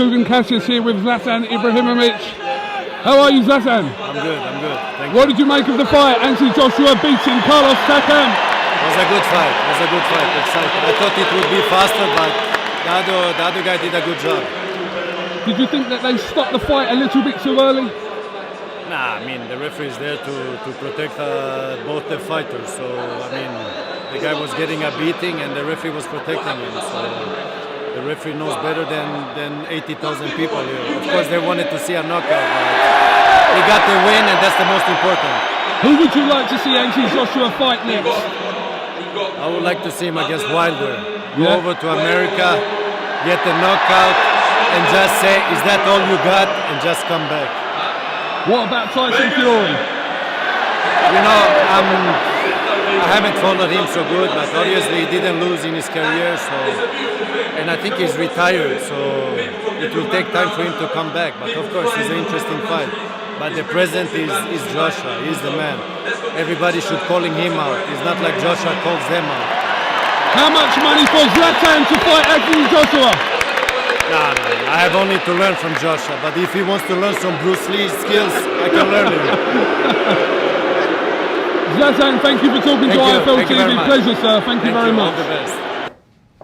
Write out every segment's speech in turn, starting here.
Kugan Cassius here with Zlatan Ibrahimovic. How are you, Zlatan? I'm good. Thank What did you make of the fight? Anthony Joshua beating Carlos Takam. It was a good fight. Exciting. I thought it would be faster, but the other guy did a good job. Did you think that they stopped the fight a little bit too early? Nah, I mean, the referee is there to protect both the fighters. So, I mean, the guy was getting a beating and the referee was protecting him. So, the referee knows better than 80,000 people here. Of course, they wanted to see a knockout, but he got the win, and that's the most important. Who would you like to see Anthony Joshua fight next? I would like to see him against Wilder. Go over to America, get the knockout, and just say, is that all you got? And just come back. What about Tyson Fury? You know, I haven't followed him so good, but obviously he didn't lose in his career, and I think he's retired, so it will take time for him to come back. But of course, it's an interesting fight. But the present is Joshua. He's the man. Everybody should calling him out. It's not like Joshua calls them out. How much money for Zlatan to fight Anthony Joshua? Nah, I have only to learn from Joshua. But if he wants to learn some Bruce Lee skills, I can learn him. Zlatan, thank you for talking to IFLTV. Pleasure, sir. Thank you very much. All the best.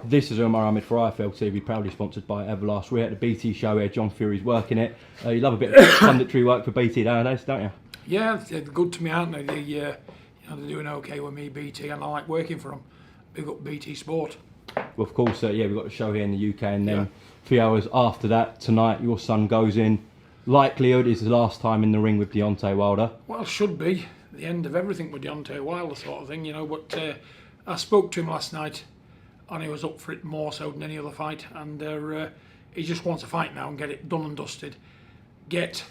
This is Umar Ahmed for IFLTV, proudly sponsored by Everlast. We're at the BT show here. John Fury's working it. You love a bit of punditry work for BT nowadays, don't you? Yeah, they're good to me, aren't they? They're doing okay with me, BT, and I like working for them. Big up BT Sport. Well, of course, we've got a show here in the UK, and then a few hours after that, tonight, your son goes in. Likelihood is the last time in the ring with Deontay Wilder. Well, should be the end of everything with Deontay Wilder, sort of thing, you know. But I spoke to him last night, and he was up for it more so than any other fight. And he just wants to fight now and get it done and dusted. Get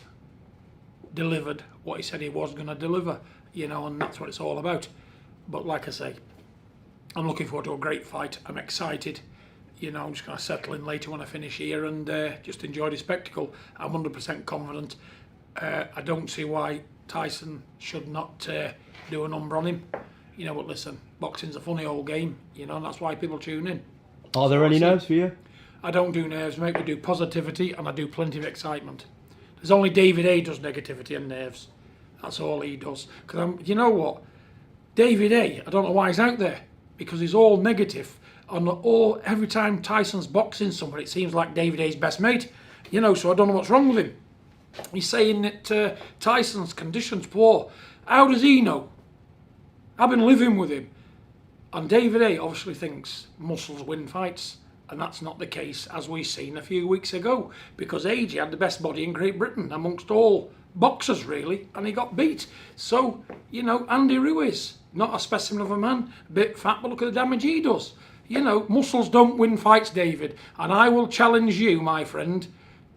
delivered what he said he was going to deliver, you know, and that's what it's all about. But like I say, I'm looking forward to a great fight. I'm excited. You know, I'm just going to settle in later when I finish here and just enjoy the spectacle. I'm 100% confident. I don't see why Tyson should not do a number on him. You know, but listen, boxing's a funny old game, you know, and that's why people tune in. Are there any nerves for you? I don't do nerves, mate. I do positivity and I do plenty of excitement. There's only David A does negativity and nerves. That's all he does. Because you know what? David A, I don't know why he's out there. Because he's all negative. And every time Tyson's boxing somebody, it seems like David A's best mate. You know, so I don't know what's wrong with him. He's saying that Tyson's condition's poor. How does he know? I've been living with him. And David A obviously thinks muscles win fights. And that's not the case, as we've seen a few weeks ago. Because AJ had the best body in Great Britain amongst all boxers, really. And he got beat. So, you know, Andy Ruiz, not a specimen of a man. A bit fat, but look at the damage he does. You know, muscles don't win fights, David. And I will challenge you, my friend,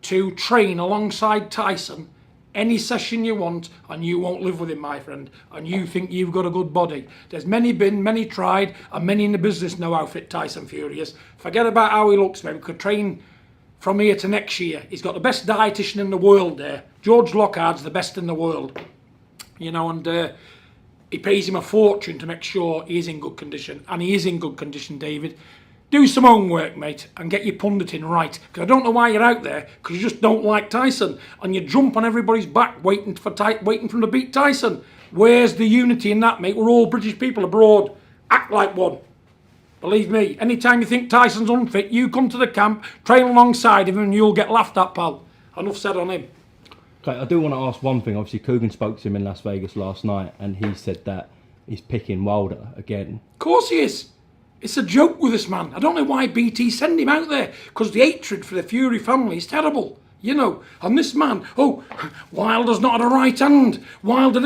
to train alongside Tyson any session you want, and you won't live with him, my friend. And you think you've got a good body. There's many been, many tried, and many in the business know how fit Tyson Fury is. Forget about how he looks, maybe. We could train from here to next year. He's got the best dietitian in the world there. George Lockhart's the best in the world. You know, and he pays him a fortune to make sure he is in good condition. And he is in good condition, David. Do some homework, mate, and get your punditing right. Because I don't know why you're out there, because you just don't like Tyson. And you jump on everybody's back waiting for them to beat Tyson. Where's the unity in that, mate? We're all British people abroad. Act like one. Believe me, anytime you think Tyson's unfit, you come to the camp, train alongside him, and you'll get laughed at, pal. Enough said on him. Okay, I do want to ask one thing. Obviously, Kugan spoke to him in Las Vegas last night, and he said that he's picking Wilder again. Of course he is. It's a joke with this man. I don't know why BT send him out there, because the hatred for the Fury family is terrible. You know, and this man, Wilder's not had a right hand. Wilder,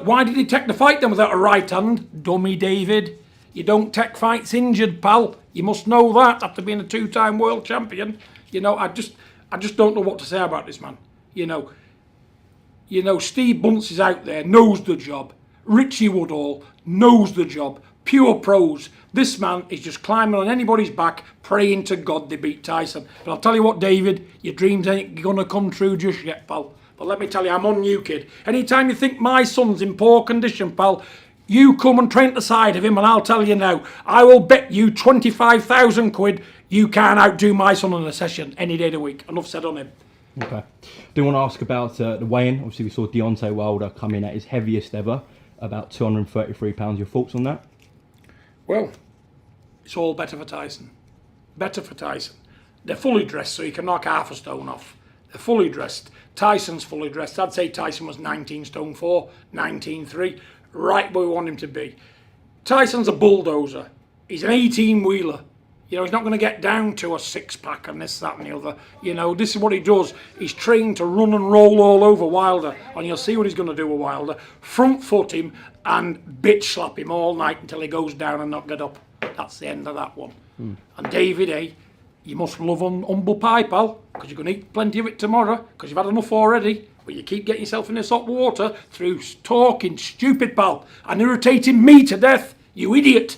why did he take the fight then without a right hand? Dummy, David. You don't take fights injured, pal. You must know that after being a two-time world champion. You know, I just don't know what to say about this man. You know, Steve Bunce is out there, knows the job. Richie Woodall knows the job. Pure pros. This man is just climbing on anybody's back, praying to God they beat Tyson. But I'll tell you what, David, your dreams ain't going to come true just yet, pal. But let me tell you, I'm on you, kid. Anytime you think my son's in poor condition, pal, You come and train at the side of him, and I'll tell you now, I will bet you 25,000 quid you can't outdo my son in a session any day of the week. Enough said on him. Okay. Do want to ask about the weigh-in? Obviously, we saw Deontay Wilder come in at his heaviest ever, about 233 pounds. Your thoughts on that? Well, it's all better for Tyson. Better for Tyson. They're fully dressed, so you can knock half a stone off. They're fully dressed. Tyson's fully dressed. I'd say Tyson was 19 stone 4, 19.3, right where we want him to be. Tyson's a bulldozer. He's an 18-wheeler. You know, he's not going to get down to a six-pack and this, that and the other. You know, this is what he does. He's trained to run and roll all over Wilder. And you'll see what he's going to do with Wilder. Front foot him and bitch slap him all night until he goes down and not get up. That's the end of that one. And David A., you must love humble pie, pal, because you're going to eat plenty of it tomorrow, because you've had enough already. But you keep getting yourself in this hot water through talking stupid, pal, and irritating me to death, you idiot.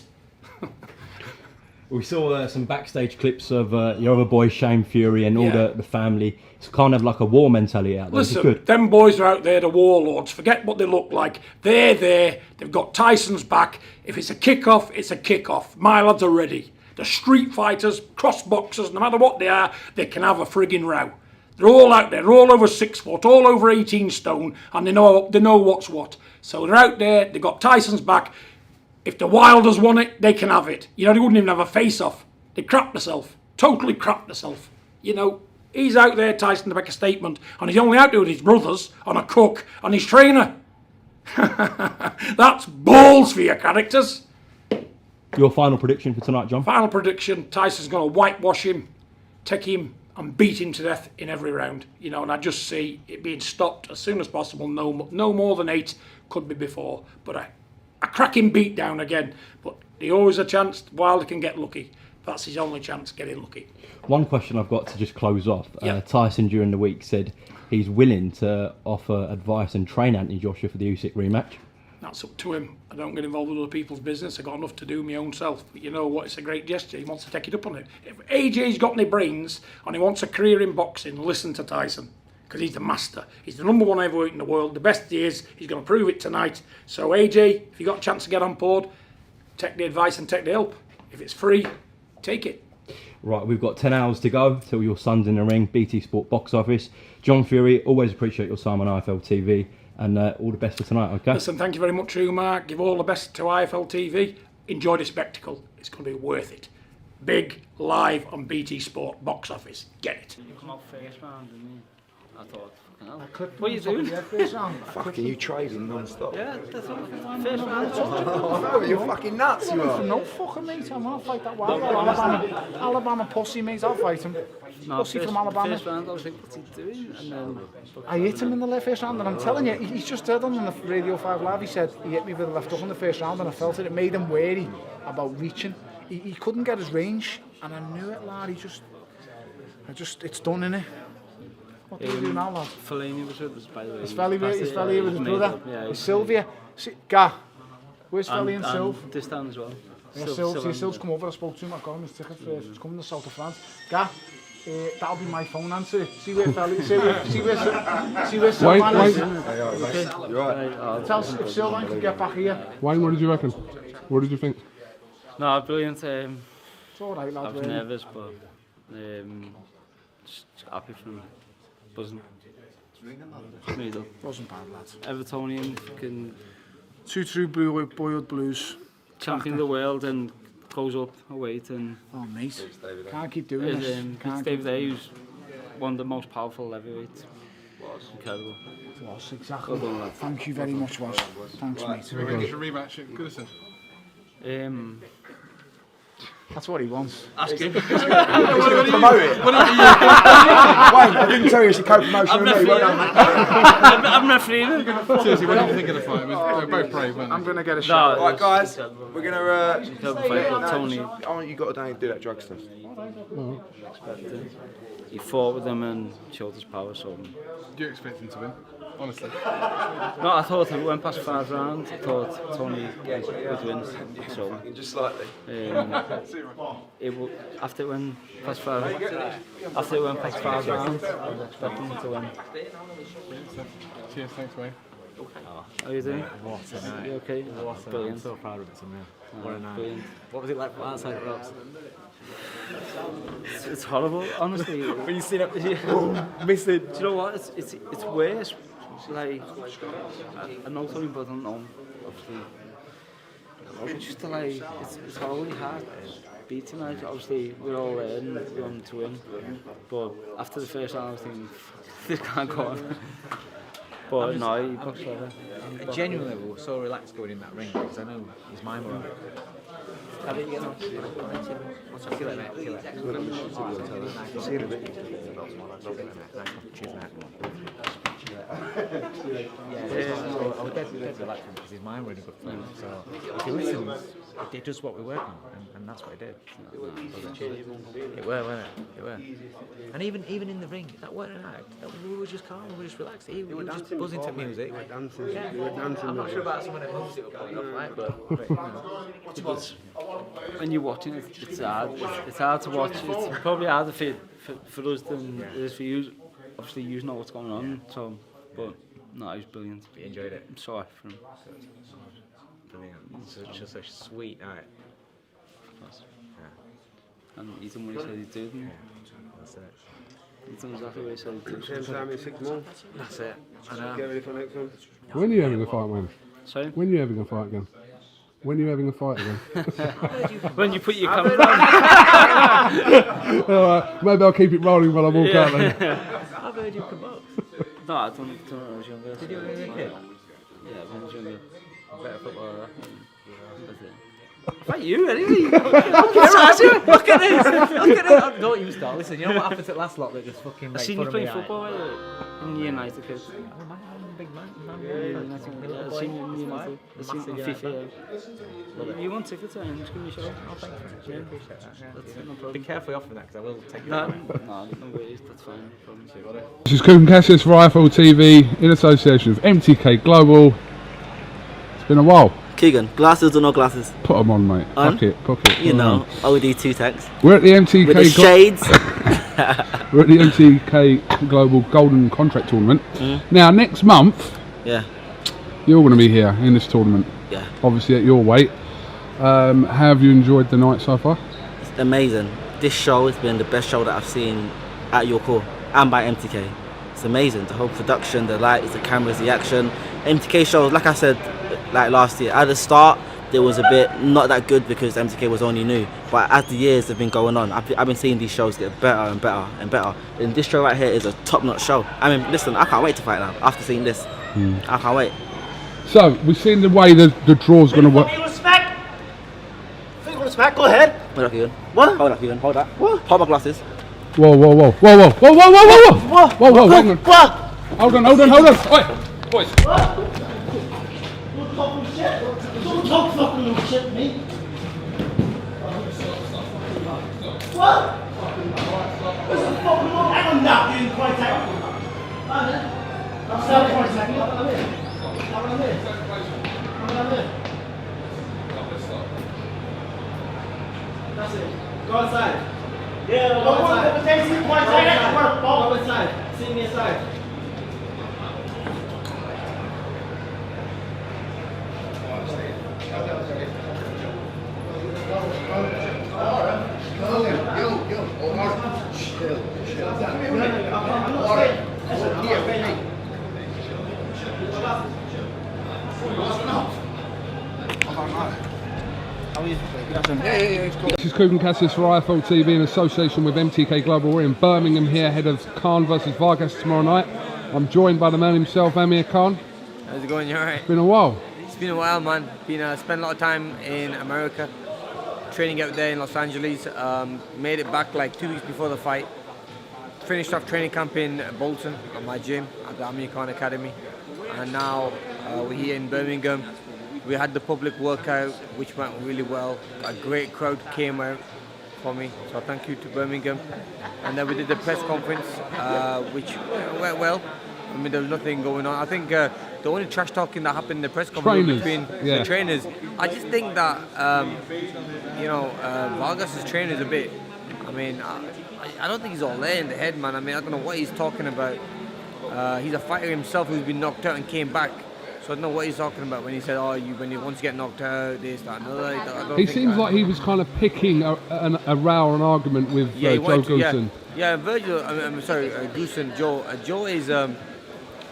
We saw some backstage clips of your other boy Shane Fury and all the family. It's kind of like a war mentality out there. Listen, good. them boys are out there, the warlords. Forget what they look like. They're there. They've got Tyson's back. If it's a kick-off, it's a kick-off. My lads are ready. The street fighters, cross boxers, no matter what they are, they can have a frigging row. They're all out there. They're all over 6 foot, all over 18 stone, and they know what's what. So they're out there. They've got Tyson's back. If the Wilders won it, they can have it. You know, they wouldn't even have a face-off. They crapped themselves. Totally crapped themselves. You know, he's out there, Tyson, to make a statement, and he's only out there with his brothers, and a cook, and his trainer. That's balls for your characters. Your final prediction for tonight, John? Final prediction, Tyson's going to whitewash him, take him and beat him to death in every round. You know, and I just see it being stopped as soon as possible. No more than 8, could be before. But a cracking beat down again. But there's always a chance Wilder can get lucky. That's his only chance, getting lucky. One question I've got to just close off. Tyson during the week said he's willing to offer advice and train Anthony Joshua for the Usyk rematch. That's up to him. I don't get involved with other people's business. I've got enough to do my own self. But you know what? It's a great gesture. He wants to take it up on it. If AJ's got any brains and he wants a career in boxing, listen to Tyson. Because he's the master. He's the #1 heavyweight in the world. The best he is. He's going to prove it tonight. So AJ, if you got a chance to get on board, take the advice and take the help. If it's free, take it. Right, we've got 10 hours to go till your son's in the ring, BT Sport box office. John Fury, always appreciate your time on IFLTV. And all the best for tonight, okay? Listen, thank you very much, Umar. Give all the best to IFLTV. Enjoy the spectacle. It's going to be worth it. Big, live on BT Sport box office. Get it. You come out first round, didn't you? I thought, what are you doing? Fucking you trading non-stop. Yeah, that's all. First round. Oh, you're fucking nuts, you are. No fucking mate, I'll fight that wild Alabama pussy, mate, I'll fight him. No, Pussy from Alabama. First round, I was like, what's he doing? And then I hit him in the first round, and I'm telling you, he's just said on the Radio 5 Live, he said he hit me with a left hook in the first round, and I felt it. It made him wary about reaching. He couldn't get his range, and I knew it, lad. It's done, innit? What do we do now, lad? Fellaini was with us, by the way. Is Felly here with his brother? Yeah. With Sylvia. Gah, where's Felly and Sylv? This down as well. Yeah, Sylv's come over, I spoke to him, I got him his ticket first. He's coming to the south of France. Gah, that'll be my phone answer. See where Felly, see where Sylvan is. You're right. Tell if Sylvan can get back here. Wayne, what did you reckon? What did you think? No, brilliant. It's alright, lad. I was nervous, but just happy for him. Buzzing. Made up. Wasn't bad, lads. Evertonian, fucking Two true boyhood blues. champion of the world and goes up a weight and Oh, mate. Can't keep doing this. it's David A, who's one of the most powerful heavyweights. Incredible. Was, exactly. Well done, lad. Thank you very much, Was. Thanks, mate. We're going to get a rematch at Goodison. That's what he wants. Ask him. Promote it. Wayne, I didn't tell you it's a co-promotion with me. Well done, mate. I'm refereeing him. Seriously, what did you think of the fight? They're both brave, weren't they? I'm going to get a shot. Right, guys, we're going to... Incredible fight, but Tony I want you got to do that drugs test. expected. He fought with him and showed his power, so... Do you expect him to win? Honestly. No, I thought if it went past 5 rounds, I thought Tony would win. So, Just slightly. after it went past 5 rounds, I was expecting him to win. Cheers, thanks, Wayne. How are you doing? What a night. You okay? Brilliant. I'm so proud of it, unreal. What a night. Brilliant. What was it like from outside the ropes? It's horrible, honestly. When you see it, boom, missing. Do you know what? It's worse. It's like I know something, but I don't know. Obviously, it's just like it's horribly hard beating. Like obviously we're all there and we want to win, but after the first round, I was thinking this can't go on. But no, he boxed clever. Genuinely, we were so relaxed going in that ring because I know his mind was right. How did you get on? Kill it, mate. Kill it. See you in a bit. Cheers, mate. I was dead relaxing because his mind really good flame. So if he listens, it does what we're working on, and that's what it did. It were, wasn't it? It were. And even in the ring, that wasn't an act. We were just calm, we were just relaxed. He was just buzzing to music. I'm not sure about some of the moves that were coming off, right? But When you're watching it, it's hard. It's hard to watch. It's probably harder for us than it is for you. Obviously, you know what's going on. So, but no, it was brilliant. you enjoyed it. I'm sorry for him. Brilliant. It's just a sweet night. And he's done what he said he'd do. Didn't he? That's it. He's done exactly what he said he'd do. Same time in 6 months. That's it. I know. Get ready for next one. When are you having a fight, man? Sorry? When are you having a fight again? When are you having a fight again? When you put your camera down. Alright, maybe I'll keep it rolling while I walk out then. I've heard you come up. No, I don't know when I was younger. Did you when you were a kid? Yeah, when I was younger. Better footballer. That's it. I fight you anyway. Look at this! Don't you start. Listen, you know what happened at last lot that just fucking I make seen fun you of playing me, football in United kids. I'm a big man. I've seen you in United. I've seen you in FIFA. You want tickets and just give me a shout. Oh, thank you. Yeah. Appreciate that. Yeah. That's no Be problem. careful offering that because I will take you No, away. no worries. That's fine. I promise you. This is Kugan Cassius for iFLTV in association with MTK Global. It's been a while. Keegan, glasses or no glasses? Put them on, mate. Fuck it. You know, OD2 tags. We're at the MTK With the shades. We're at the MTK Global Golden Contract Tournament. Now, next month, Yeah, you're going to be here in this tournament. yeah. Obviously at your weight. How have you enjoyed the night so far? It's amazing. This show has been the best show that I've seen at your call and by MTK. It's amazing. The whole production, the lights, the cameras, the action. MTK shows, like I said, like last year, at the start, there was a bit not that good because MTK was only new. But as the years have been going on, I've been seeing these shows get better and better and better. And this show right here is a top-notch show. I mean, listen, I can't wait to fight now after seeing this. I can't wait. So, we've seen the way the draw's going to work. Go ahead. Hold up, Keegan. What? Hold up, Keegan. Hold that. What? Hold my glasses. Whoa, whoa, whoa. Whoa, whoa, whoa, whoa, whoa, whoa, whoa. What? Whoa, whoa, hang on. What? Hold on. Oi, boys. Don't talk fucking little shit, mate. What? This is fucking wrong. Hang on now, you didn't quite take it. Stop for a second. I'm here. That's it. Go outside. Yeah, go outside. Go inside. See me inside. This is Kugan Cassius for iFLTV in association with MTK Global. We're in Birmingham here ahead of Khan versus Vargas tomorrow night. I'm joined by the man himself, Amir Khan. How's it going? You alright? It's been a while. It's been a while, man. Spent a lot of time in America, training out there in Los Angeles. Made it back like 2 weeks before the fight. Finished off training camp in Bolton at my gym at the Amir Khan Academy. And now we're here in Birmingham. We had the public workout, which went really well. A great crowd came out for me, so thank you to Birmingham. And then we did the press conference, which went well. I mean, there was nothing going on. I think the only trash talking that happened in the press conference was between the trainers. I just think that, Vargas's trainer is a bit, I mean, I don't think he's all there in the head, man. I mean, I don't know what he's talking about. He's a fighter himself who's been knocked out and came back. So I don't know what he's talking about when he said, when you once get knocked out, this, that, another. I don't He think seems that. like he was kind of picking a row or an argument with he Joe wanted to, Goosen. Yeah, Virgil, I'm sorry, Goosen, Joe. Joe is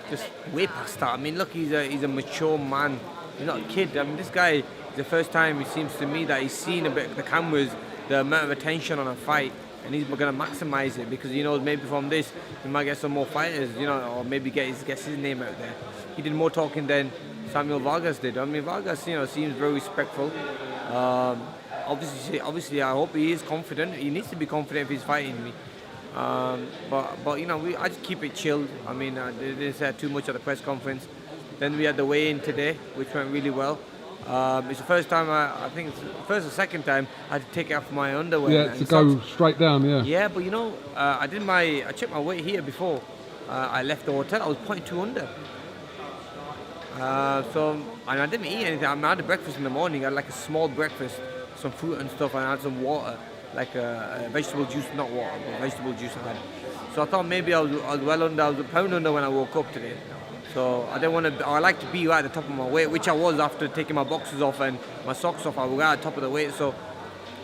just way past that. I mean, look, he's a mature man. He's not a kid. I mean, this guy, it's the first time it seems to me that he's seen a bit of the cameras, the amount of attention on a fight, and he's going to maximise it because, you know, maybe from this, he might get some more fighters, you know, or maybe gets his name out there. He did more talking than Samuel Vargas did. I mean, Vargas, you know, seems very respectful. Obviously, I hope he is confident. He needs to be confident if he's fighting me. But you know, I just keep it chilled. I mean, I didn't say too much at the press conference. Then we had the weigh-in today, which went really well. It's the first time, I think it's the first or second time I had to take off my underwear. Yeah, to go straight down, yeah. Yeah, but you know, I checked my weight here before I left the hotel. I was 0.2 under. And I didn't eat anything. I had a breakfast in the morning. I had like a small breakfast, some fruit and stuff, and I had some water, like a vegetable juice, not water, but vegetable juice I had. So I thought maybe I was well under, I was a pound under when I woke up today. So I didn't want to, I like to be right at the top of my weight, which I was after taking my boxes off and my socks off. I was right at the top of the weight. So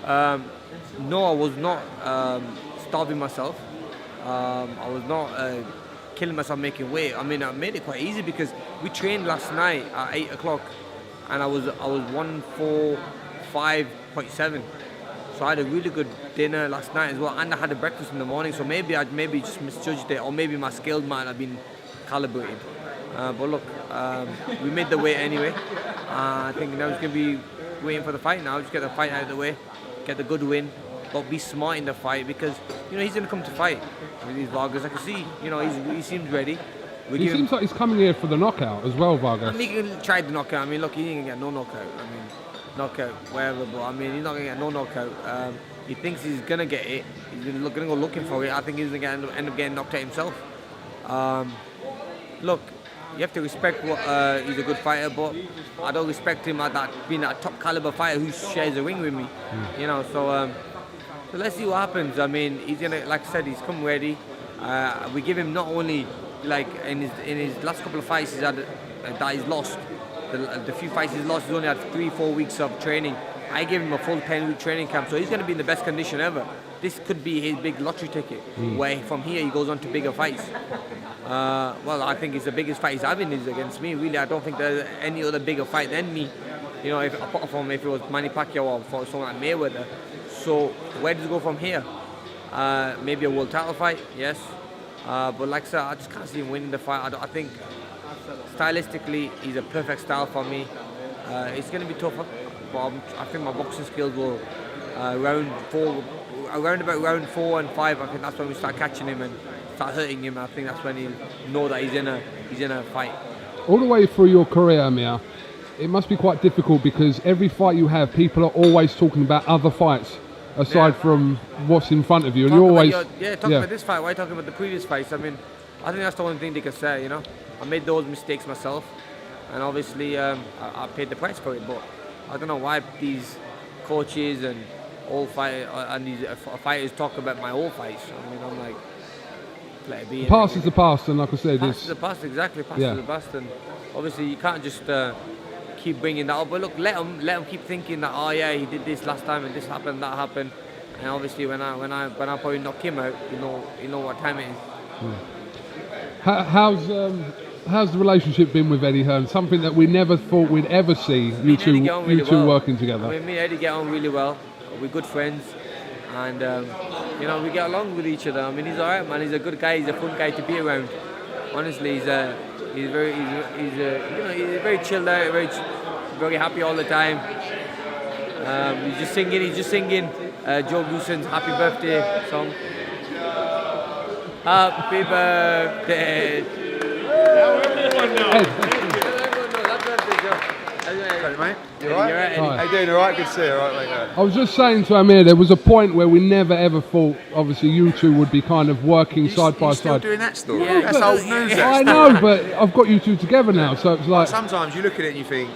no, I was not starving myself. I was not killing myself making weight. I mean, I made it quite easy because we trained last night at 8 o'clock and I was 145.7. So I had a really good dinner last night as well, and I had a breakfast in the morning. So maybe I'd just misjudged it, or maybe my scales might have been calibrated. But look, we made the weight anyway. I think now it's going to be waiting for the fight now. Just get the fight out of the way, get the good win, but be smart in the fight because, you know, he's going to come to fight with these Vargas. I can see, you know, he seems ready. He seems like he's coming here for the knockout as well, Vargas. I mean, he tried the knockout. I mean, look, he ain't going to get no knockout. I mean, knockout, wherever, but I mean, he's not going to get no knockout. He thinks he's going to get it. He's going to go looking for it. I think he's going to end up getting knocked out himself. Look, you have to respect what he's a good fighter, but I don't respect him at that being a top caliber fighter who shares a ring with me. You know, so let's see what happens. I mean, he's gonna, like I said, he's come ready. We give him not only like in his last couple of fights he's had that he's lost. The few fights he's lost, he's only had 3-4 weeks of training. I gave him a full 10-week training camp, so he's going to be in the best condition ever. This could be his big lottery ticket, where from here he goes on to bigger fights. Well, I think it's the biggest fight he's having is against me. Really, I don't think there's any other bigger fight than me. You know, apart from if it was Manny Pacquiao or for someone like Mayweather. So where does it go from here? Maybe a world title fight, yes. But like I said, I just can't see him winning the fight. I think stylistically, he's a perfect style for me. It's going to be tougher, but I think my boxing skills will around about round 4 and 5. I think that's when we start catching him and start hurting him. I think that's when he'll know that he's in a fight. All the way through your career, Amir, it must be quite difficult because every fight you have, people are always talking about other fights aside from what's in front of you, and you're always about this fight. Why are you talking about the previous fights? I mean, I think that's the only thing they can say. You know, I made those mistakes myself, and obviously I paid the price for it. But I don't know why these coaches and these fighters talk about my old fights. I mean, I'm like, let it be. Past is the past, and like I said, past is the past. Exactly, past is the past, and obviously you can't just keep bringing that up. But look, let them keep thinking that, oh yeah, he did this last time and this happened, that happened, and obviously when I probably knock him out, you know what time it is. How's the relationship been with Eddie Hearn? Something that we never thought we'd ever see you two working together. I mean, me and Eddie get on really well. We're good friends, and you know, we get along with each other. I mean, he's alright, man. He's a good guy. He's a fun guy to be around. Honestly, he's very chilled out, very happy all the time. He's just singing Joe Goosen's Happy Birthday song. Happy birthday. Hey, mate. You You're alright? right, Eddie. How you doing? Alright? Good to see you. Alright, mate. I was just saying to Amir, there was a point where we never ever thought, obviously, you two would be kind of working side by still side. doing that story? Yeah, That's old news. I know, but I've got you two together now, so it's like. Sometimes you look at it and you think,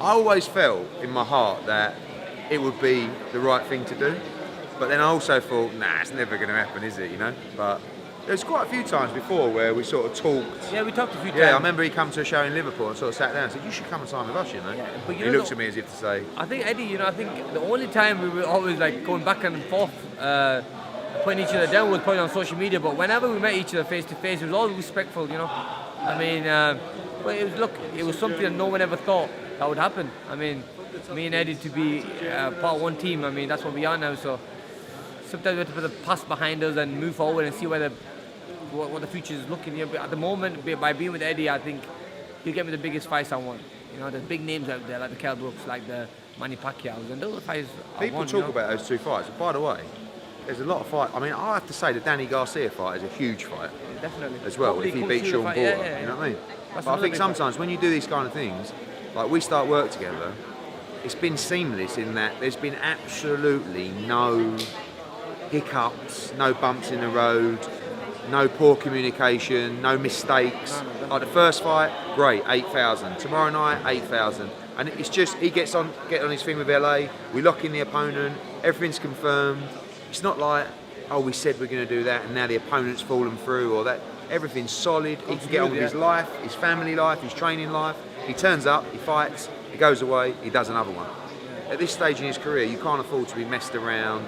I always felt in my heart that it would be the right thing to do, but then I also thought, nah, it's never going to happen, is it? You know, but There's quite a few times before where we sort of talked. Yeah, we talked a few times. Yeah, I remember he come to a show in Liverpool and sort of sat down and said, "You should come and sign with us, you know." Yeah, but he you looked at me as if to say, I think Eddie, I think the only time we were always like going back and forth, putting each other down was probably on social media. But whenever we met each other face to face, it was always respectful, I mean, but it was something that no one ever thought that would happen. I mean, me and Eddie to be part of one team. I mean, that's what we are now. So sometimes we have to put the past behind us and move forward and see what the future is looking. But at the moment, by being with Eddie, I think he'll get me the biggest fights I want. There's big names out there like the Kell Brooks, like the Manny Pacquiao's, and those fights. people talk about those two fights. By the way, there's a lot of fight. I mean, I have to say the Danny Garcia fight is a huge fight. Yeah, definitely. As well, Hopefully if he beats Sean Porter, you know what I mean? But I think sometimes when you do these kind of things, like we start work together, it's been seamless in that there's been absolutely no hiccups, no bumps in the road, no poor communication, no mistakes. Like the first fight, great, 8,000. Tomorrow night, 8,000. And it's just, he get on his thing with LA, we lock in the opponent, everything's confirmed. It's not like, oh, we said we're going to do that and now the opponent's fallen through or that. Everything's solid. He can get on with his life, his family life, his training life. He turns up, he fights, he goes away, he does another one. At this stage in his career, you can't afford to be messed around,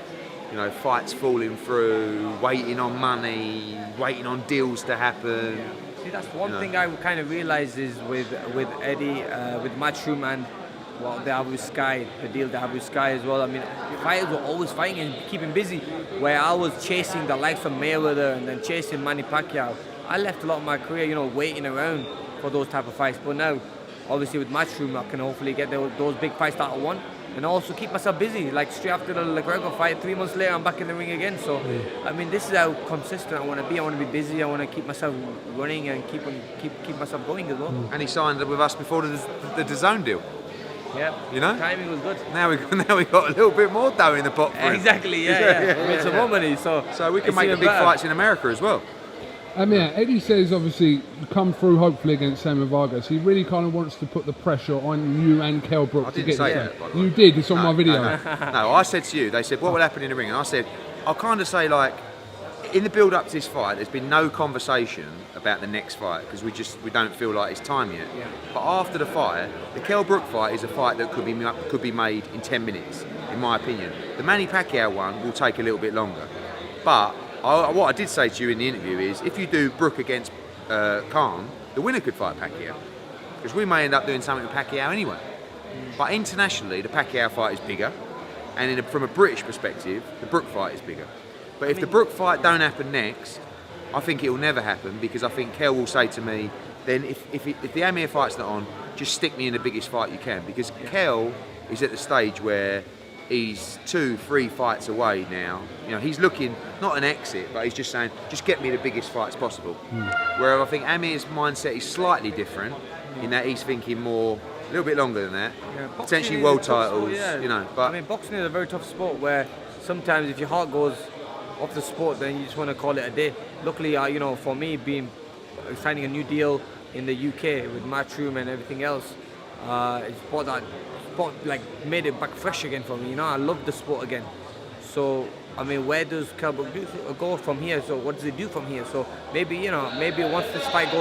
fights falling through, waiting on money, waiting on deals to happen. See, that's one thing I kind of realised is with Eddie, with Matchroom and what they have with Sky, the deal they have with Sky as well. I mean, fighters were always fighting and keeping busy, where I was chasing the likes of Mayweather and then chasing Manny Pacquiao. I left a lot of my career, waiting around for those type of fights. But now, obviously with Matchroom, I can hopefully get those big fights that I want. And also keep myself busy. Like straight after the McGregor fight, 3 months later, I'm back in the ring again. So, I mean, this is how consistent I want to be. I want to be busy. I want to keep myself running and keep myself going as well. And he signed with us before the DAZN deal. Yeah. Timing was good. Now we got a little bit more dough in the pot. For Exactly. Yeah. With some more money. So we can make the big fights in America as well. Eddie says obviously come through hopefully against Samuel Vargas. He really kind of wants to put the pressure on you and Kell Brooks to get this done. You did, it's on my video. No, I said to you, they said, what will happen in the ring? And I said, I'll kind of say like, in the build up to this fight, there's been no conversation about the next fight because we don't feel like it's time yet. Yeah. But after the fight, the Kell Brook fight is a fight that could be made in 10 minutes, in my opinion. The Manny Pacquiao one will take a little bit longer. But what I did say to you in the interview is, if you do Brook against Khan, the winner could fight Pacquiao. Because we may end up doing something with Pacquiao anyway. But internationally, the Pacquiao fight is bigger. And from a British perspective, the Brook fight is bigger. But if the Brook fight don't happen next, I think it will never happen because I think Kell will say to me, then if the Amir fight's not on, just stick me in the biggest fight you can. Because Kell is at the stage where he's 2-3 fights away now. He's looking, not an exit, but he's just saying, just get me the biggest fights possible. Whereas I think Amir's mindset is slightly different in that he's thinking more, a little bit longer than that. Yeah, potentially world titles, But I mean, boxing is a very tough sport where sometimes if your heart goes off the sport, then you just want to call it a day. Luckily, for me, signing a new deal in the UK with Matchroom and everything else, made it back fresh again for me. I love the sport again. So I mean, where does Kell Brook go from here? So what does he do from here? So maybe once this fight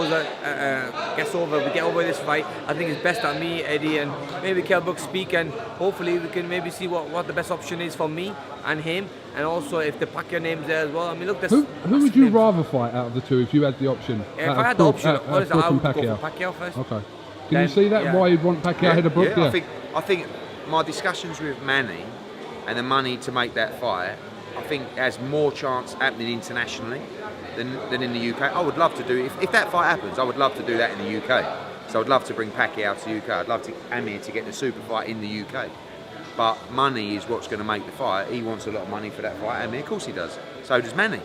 gets over, we get over this fight. I think it's best that me, Eddie, and maybe Kell Brook speak, and hopefully we can maybe see what the best option is for me and him, and also if the Pacquiao name's there as well. I mean, look, who would you rather fight out of the two if you had the option? If I had the option, honestly, I would go for Pacquiao first. Okay. Can you see that? Yeah. Why you'd want Pacquiao ahead of Brook? Yeah, I think my discussions with Manny and the money to make that fight, I think has more chance happening internationally than in the UK. I would love to do, if that fight happens, I would love to do that in the UK. So I'd love to bring Pacquiao to the UK. I'd love to Amir to get the super fight in the UK. But money is what's going to make the fight. He wants a lot of money for that fight. Amir, of course he does. So does Manny.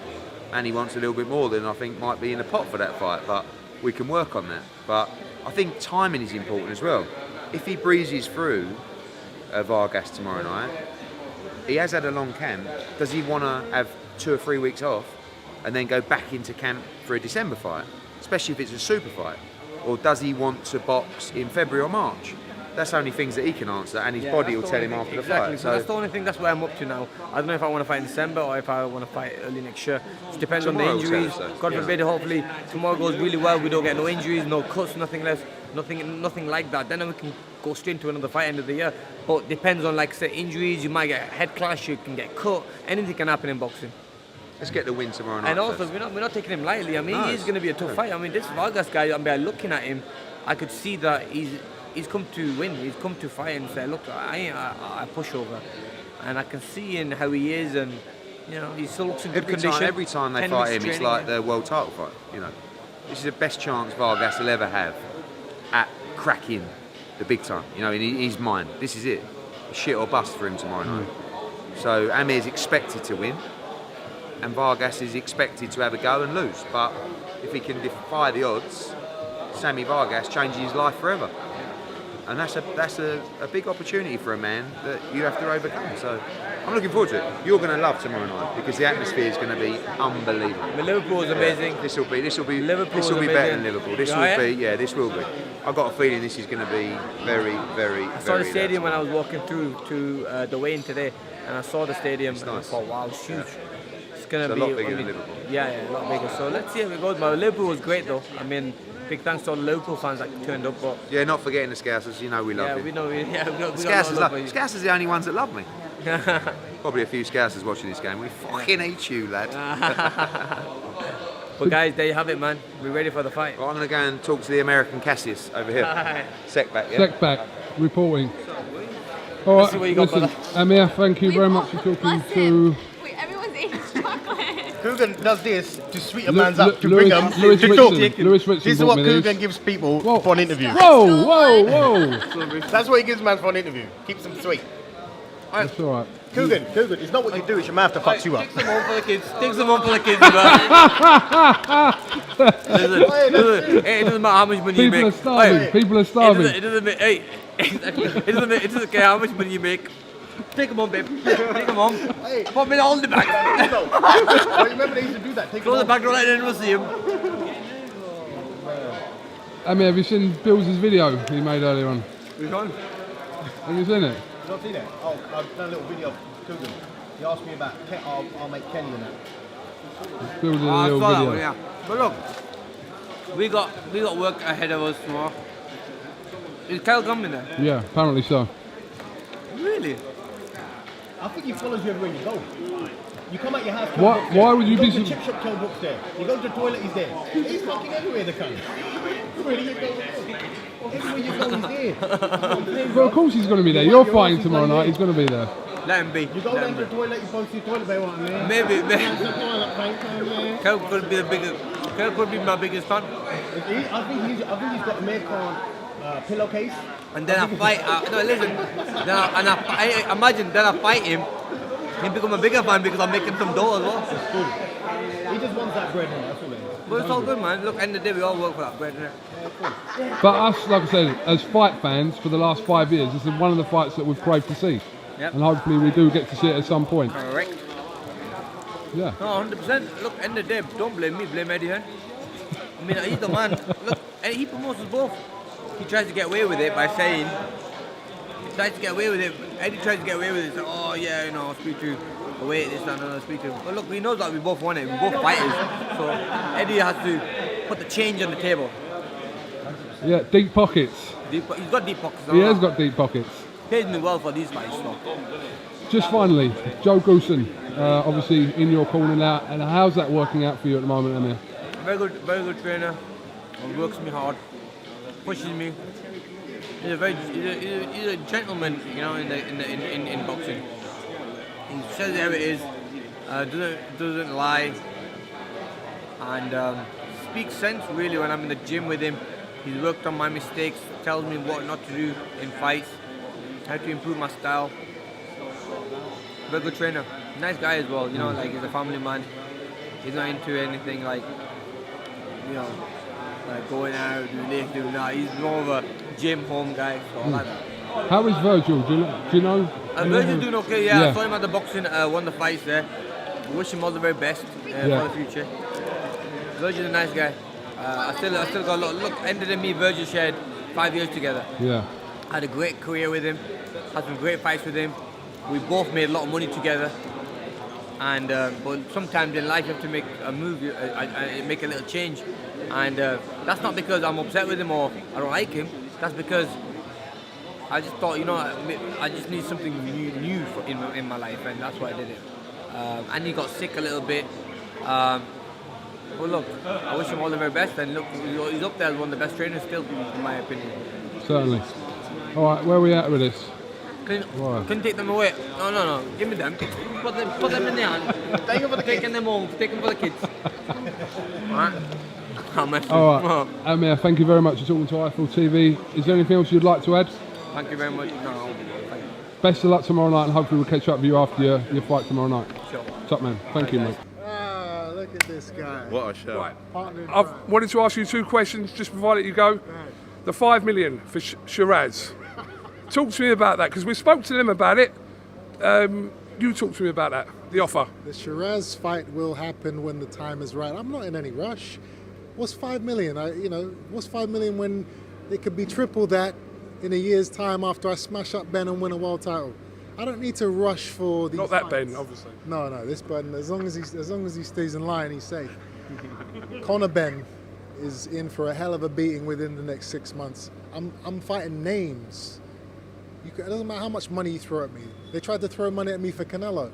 And he wants a little bit more than I think might be in the pot for that fight. But we can work on that. But I think timing is important as well. If he breezes through Vargas tomorrow night, he has had a long camp. Does he want to have 2 or 3 weeks off and then go back into camp for a December fight, especially if it's a super fight? Or does he want to box in February or March? that's only things that he can answer, and his body will tell him after the fight. So that's the only thing. That's where I'm up to now. I don't know if I want to fight in December or if I want to fight early next year. It depends on the Tomorrow will tell injuries. us, though. God forbid, hopefully tomorrow goes really well. We don't get no injuries, no cuts, nothing less, nothing like that. Then we can go straight into another fight end of the year. But depends on, like, say, injuries. You might get a head clash. You can get cut. Anything can happen in boxing. Let's get the win tomorrow night. And also, first. we're not taking him lightly. I mean, he's going to be a tough fight. I mean, this Vargas guy, I mean, looking at him, I could see that he's come to win. He's come to fight and say, look, I ain't a pushover. And I can see in how he is, and you know, he still looks in good condition. Every time they fight him, it's like the world title fight. You know, this is the best chance Vargas will ever have at cracking the big time. You know, in his mind, this is it. Shit or bust for him tomorrow night. So Amir's expected to win, and Vargas is expected to have a go and lose. But if he can defy the odds, Sammy Vargas changes his life forever. And that's a big opportunity for a man that you have to overcome. So I'm looking forward to it. You're going to love tomorrow night because the atmosphere is going to be unbelievable. But Liverpool is amazing. This will be Liverpool better than Liverpool. This will be. I've got a feeling this is going to be very, very. I saw the stadium when I was walking through to the weigh-in today, and I saw the stadium and I thought, wow, it's huge. It's going to be a lot bigger than Liverpool. Yeah, a lot bigger. So let's see how it goes. But Liverpool was great though. I mean, big thanks to all the Liverpool fans that turned up. But yeah, not forgetting the Scousers. You know we love you. We know. We got Scousers are the only ones that love me. Probably a few Scousers watching this game. We fucking hate you, lad. But guys, there you have it, man. We're ready for the fight. Well, I'm going to go and talk to the American Cassius over here. Secback, yeah? Secback, reporting. All right, listen, Amir, thank you very much for talking to... Wait, everyone's eating chocolate. Coogan does this to sweet a man's up, to bring them to talk. This is what Coogan gives people for an interview. Whoa! That's what he gives man for an interview. Keeps them sweet. That's all right. Coogan, it's not what you do, it's your mouth that fucks you up. Take some on for the kids. Take some on for the kids, Listen, it doesn't matter how much money you make. People are starving. It doesn't care how much money you make. Take them on, babe. Take them on. Put me all in the bag. Remember they used to do that. Throw the bag right in, we'll see him. Amir, have you seen Bill's video he made earlier on? Which one? Have you seen it? You've not seen it? Oh, I've done a little video of Coogan. He asked me about I'll make Kenny in that. Bill's in a little video. One, yeah. But look, we got work ahead of us tomorrow. Is Kel coming there? Yeah, apparently so. Really? I think he follows you everywhere you go. You come out your house. Why would you be go to the chip shop, Kel Brook's there. You go to the toilet, he's there. He's fucking everywhere, the cunt. Everywhere you go, he's there. Well, of course he's going to be there. You're fighting tomorrow night. He's going to be there. Let him be. You go down to the toilet, you go to the toilet, they want me. Maybe. Kel could be Kel could be my biggest fan. I think he's got a American pillowcase. And then I fight. No, listen. I imagine then I fight him. He become a bigger fan because I'm making some dough as well. He just wants that bread, man. That's all it is. But it's all good, man. Look, end of the day, we all work for that bread, innit? But us, like I said, as fight fans for the last 5 years, this is one of the fights that we've craved to see. Yep. And hopefully we do get to see it at some point. Correct. Yeah. No, 100%. Look, end of the day, don't blame me, blame Eddie Hearn. I mean, he's the man. Look, and he promotes us both. He tries to get away with it by saying, Eddie tries to get away with it, so, oh yeah, you know, speak to wait, this and another, speak to. But look, we know that we both want it, we're both fighters, so Eddie has to put the change on the table. Yeah, deep pockets. He's got deep pockets. He has got deep pockets. Pays me well for these fights, so. Just finally, Joe Goosen, obviously in your corner now, and how's that working out for you at the moment, Amir? Very good trainer. He works me hard, pushes me. He's a gentleman, you know, in boxing. He says it how it is, doesn't lie, and speaks sense really when I'm in the gym with him. He's worked on my mistakes, tells me what not to do in fights, how to improve my style. Very good trainer, nice guy as well. You know, like he's a family man. He's not into anything like, you know, like going out, doing this, doing that. He's more of a gym home guy, so I like that. How is Virgil? Do you know? Virgil's doing okay, yeah. I saw him at the boxing, won the fights there. Wish him all the very best for the future. Virgil's a nice guy. I still got a lot. Look, ended in me, Virgil shared 5 years together. Yeah. Had a great career with him. Had some great fights with him. We both made a lot of money together. And but sometimes in life you have to make a move, make a little change. And that's not because I'm upset with him or I don't like him. That's because I just thought, you know, I just need something new in my life, and that's why I did it. And he got sick a little bit. But look, I wish him all the very best, and look, he's up there as one of the best trainers still, in my opinion. Certainly. All right, where are we at with this? Couldn't take them away. No. Give me them. Put them in the hand. Taking them home. Take them for the kids. All right, Amir, thank you very much for talking to iFLTV. Is there anything else you'd like to add? Thank you very much. No, thank you. Best of luck tomorrow night, and hopefully we'll catch up with you after your fight tomorrow night. Sure. Top man. Thank you, mate. Look at this guy. What a show. Right. I've wanted to ask you 2 questions just before I let you go. The 5 million for Shiraz. Talk to me about that, because we spoke to them about it. You talk to me about that, the offer. The Shiraz fight will happen when the time is right. I'm not in any rush. What's 5 million? What's 5 million when it could be triple that in a year's time after I smash up Ben and win a world title? I don't need to rush for these. Not that fights. Ben, obviously. No, this Ben. As long as he stays in line, he's safe. Conor Ben is in for a hell of a beating within the next 6 months. I'm fighting names. It doesn't matter how much money you throw at me. They tried to throw money at me for Canelo,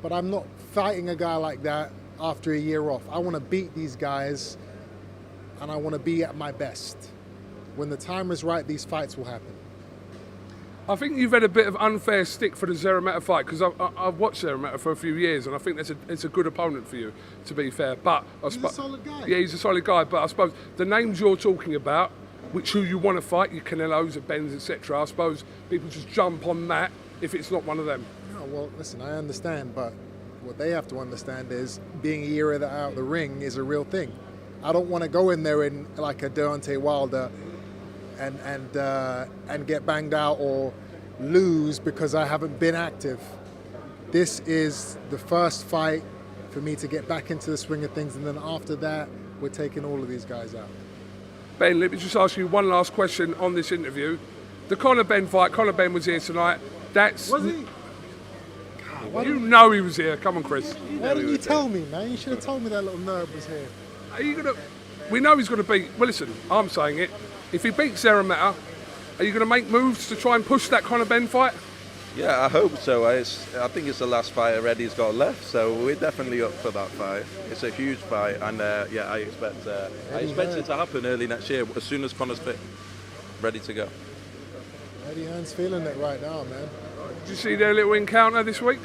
but I'm not fighting a guy like that after a year off. I want to beat these guys, and I want to be at my best. When the time is right, these fights will happen. I think you've had a bit of unfair stick for the Zerameta fight, because I've watched Zerameta for a few years, and I think it's a good opponent for you, to be fair. But he's a solid guy. Yeah, he's a solid guy. But I suppose the names you're talking about, who you want to fight, your Canelos, your Bens, etc. I suppose people just jump on that if it's not one of them. No, well, listen, I understand, but what they have to understand is being a year out of the ring is a real thing. I don't want to go in there in like a Deontay Wilder and get banged out or lose because I haven't been active. This is the first fight for me to get back into the swing of things, and then after that, we're taking all of these guys out. Ben, let me just ask you one last question on this interview. The Conor Ben fight, Conor Ben was here tonight. Was he? You know he was here. Come on, Chris. Why didn't you tell me, man? You should have told me that little nerd was here. Are you gonna? We know he's going to beat. Well, listen, I'm saying it. If he beats Zerameta, are you going to make moves to try and push that Conor Ben fight? Yeah, I hope so. I think it's the last fight Eddie's got left, so we're definitely up for that fight. It's a huge fight, and I expect it to happen early next year, as soon as Conor's fit, ready to go. Eddie Hearn's feeling it right now, man. Did you see their little encounter this week?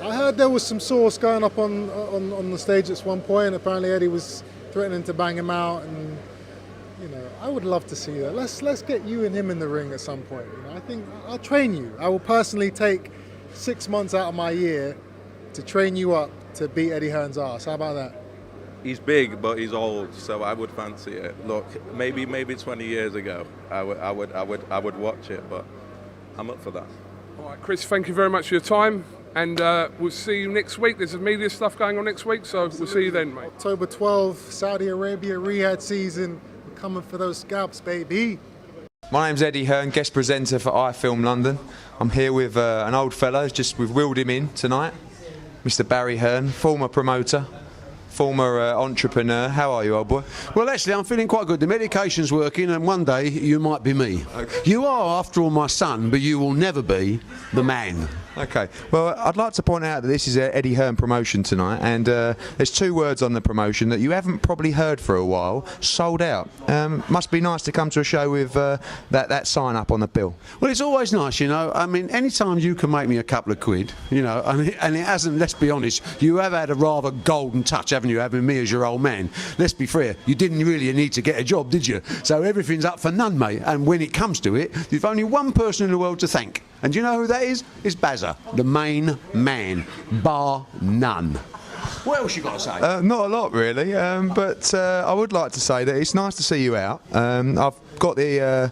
I heard there was some sauce going up on the stage at one point. Apparently Eddie was threatening to bang him out, and I would love to see that. Let's get you and him in the ring at some point. I think I'll train you. I will personally take 6 months out of my year to train you up to beat Eddie Hearn's ass. How about that? He's big, but he's old, so I would fancy it. Look, maybe 20 years ago, I would watch it, but I'm up for that. All right, Chris, thank you very much for your time, and we'll see you next week. There's some media stuff going on next week, so we'll see you then, mate. October 12th, Saudi Arabia Riyadh season. We're coming for those scalps, baby. My name's Eddie Hearn, guest presenter for iFilm London. I'm here with an old fellow, we've wheeled him in tonight, Mr. Barry Hearn, former promoter, former entrepreneur. How are you, old boy? Well, actually, I'm feeling quite good. The medication's working, and one day you might be me. Okay. You are, after all, my son, but you will never be the man. Okay. Well, I'd like to point out that this is an Eddie Hearn promotion tonight, and there's 2 words on the promotion that you haven't probably heard for a while. Sold out. Must be nice to come to a show with that sign up on the bill. Well, it's always nice, I mean, any time you can make me a couple of quid, and it hasn't, let's be honest, you have had a rather golden touch, haven't you, having me as your old man. Let's be fair, you didn't really need to get a job, did you? So everything's up for none, mate, and when it comes to it, you've only one person in the world to thank. And do you know who that is? It's Bazza, the main man, bar none. What else you got to say? Not a lot, really, but I would like to say that it's nice to see you out. I've got the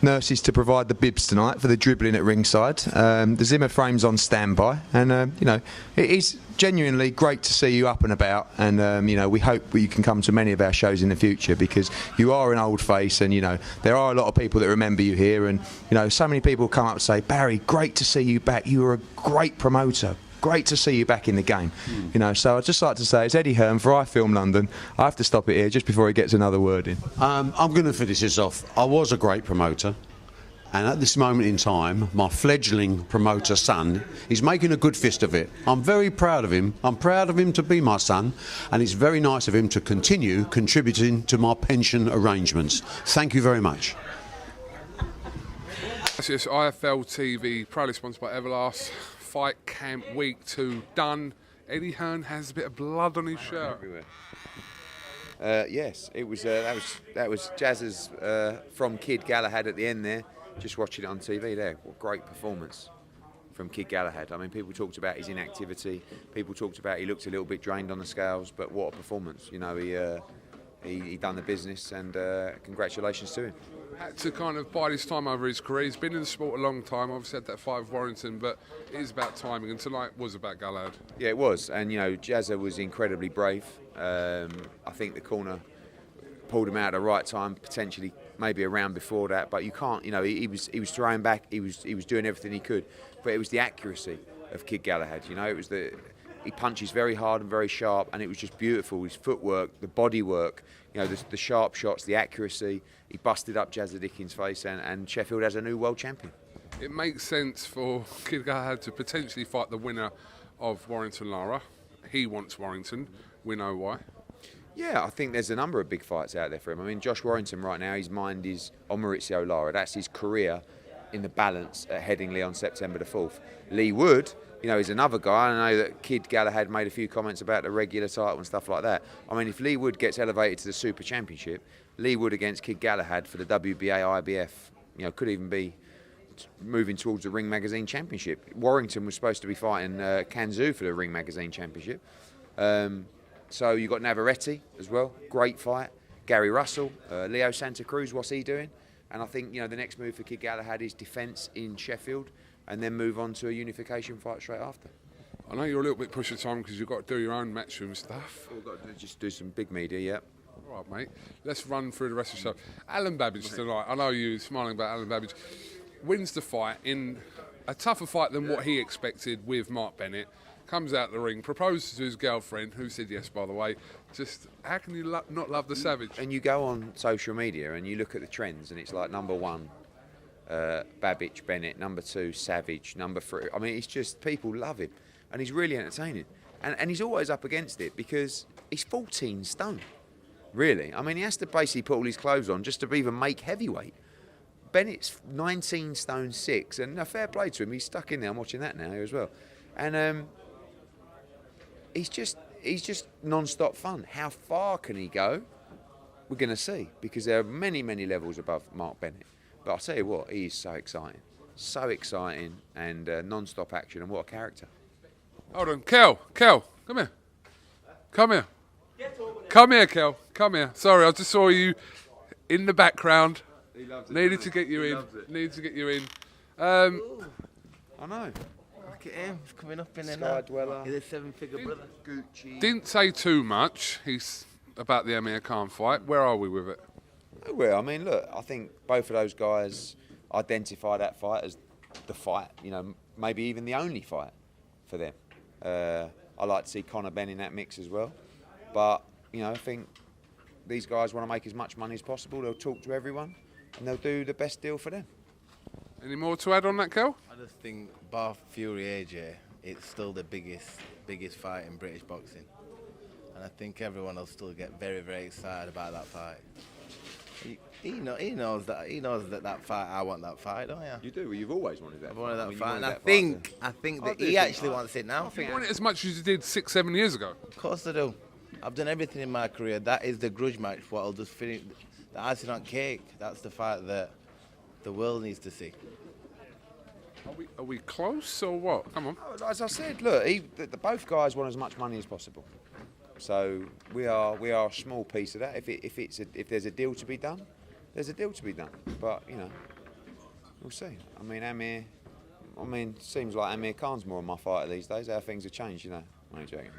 nurses to provide the bibs tonight for the dribbling at ringside. The Zimmer frame's on standby, and you know, it is genuinely great to see you up and about. And you know, we hope you can come to many of our shows in the future, because you are an old face, and you know, there are a lot of people that remember you here. And you know, so many people come up and say, Barry, great to see you back. You were a great promoter. Great to see you back in the game. You know, so I'd just like to say, it's Eddie Hearn for iFilm London. I have to stop it here just before he gets another word in. I'm going to finish this off. I was a great promoter, and at this moment in time, my fledgling promoter son is making a good fist of it. I'm very proud of him. I'm proud of him to be my son, and it's very nice of him to continue contributing to my pension arrangements. Thank you very much. This is IFLTV, proudly sponsored by Everlast. Fight camp week 2 done. Eddie Hearn has a bit of blood on his shirt. Everywhere. Yes, it was. That was Jazz's from Kid Galahad at the end there. Just watching it on TV there. What great performance from Kid Galahad. I mean, people talked about his inactivity. People talked about he looked a little bit drained on the scales, but what a performance! You know, he done the business, and congratulations to him. Had to kind of bide his time over his career. He's been in the sport a long time. Obviously had that fight with Warrington, but it is about timing, and tonight was about Galahad. Yeah, it was, and you know, Jazza was incredibly brave. I think the corner pulled him out at the right time, potentially maybe a round before that, but you can't, you know, he was throwing back, he was doing everything he could, but it was the accuracy of Kid Galahad. You know, it was he punches very hard and very sharp, and it was just beautiful. His footwork, the body work, you know, the sharp shots, the accuracy. He busted up Jazza Dickens' face, and Sheffield has a new world champion. It makes sense for Kid Galahad to potentially fight the winner of Warrington Lara. He wants Warrington. We know why. Yeah, I think there's a number of big fights out there for him. I mean, Josh Warrington right now, his mind is on Maurizio Lara. That's his career in the balance at Headingley on September the 4th. Lee Wood, you know, is another guy. I know that Kid Galahad made a few comments about the regular title and stuff like that. I mean, if Lee Wood gets elevated to the Super Championship, Lee Wood against Kid Galahad for the WBA IBF, you know, could even be moving towards the Ring Magazine Championship. Warrington was supposed to be fighting Kanzu for the Ring Magazine Championship. So you've got Navarrete as well, great fight. Gary Russell, Leo Santa Cruz, what's he doing? And I think, you know, the next move for Kid Galahad is defence in Sheffield, and then move on to a unification fight straight after. I know you're a little bit pushed for time because you've got to do your own matchroom stuff. We've got to just do some big media, yeah. All right, mate. Let's run through the rest of the show. Alan Babbage tonight. I know you're smiling about Alan Babbage. Wins the fight in a tougher fight than what he expected with Mark Bennett. Comes out the ring, proposes to his girlfriend, who said yes, by the way. Just, how can you not love the Savage? And you go on social media and you look at the trends, and it's like number 1, Babbage, Bennett, number 2, Savage, number 3. I mean, it's just, people love him, and he's really entertaining. And he's always up against it because he's 14 stone, really. I mean, he has to basically put all his clothes on just to even make heavyweight. Bennett's 19 stone 6, and fair play to him. He's stuck in there. I'm watching that now as well. And he's just non-stop fun. How far can he go? We're going to see, because there are many, many levels above Mark Bennett. But I'll tell you what, he is so exciting, and non-stop action, and what a character. Hold on, Kel, come here. Come here. Come here, Kel. Come here. Sorry, I just saw you in the background. He loves it. Needed to get you in. Needed to get you in. I know. Look at him, he's coming up in there now. He's a 7-figure brother. Gucci. Didn't say too much. He's about the Amir Khan fight. Where are we with it? Well, I mean, look, I think both of those guys identify that fight as the fight, you know, maybe even the only fight for them. I like to see Conor Benn in that mix as well. But, you know, I think these guys want to make as much money as possible. They'll talk to everyone, and they'll do the best deal for them. Any more to add on that, Kel? I just think, bar Fury AJ, it's still the biggest fight in British boxing. And I think everyone will still get very, very excited about that fight. He knows that fight. I want that fight, don't you? You do. Well, you've always wanted that. I've wanted that fight, fight, and I think that he actually wants it now. I think you want it as much as you did 6-7 years ago. Of course I do. I've done everything in my career. That is the grudge match. What I'll just finish. The icing on cake. That's the fight that the world needs to see. Are we close or what? Come on. As I said, look, both guys want as much money as possible. So we are a small piece of that. If there's a deal to be done, there's a deal to be done. But you know, We'll see. I mean, Amir. Seems like Amir Khan's more on my fighter these days. How things have changed, you know. I'm only joking.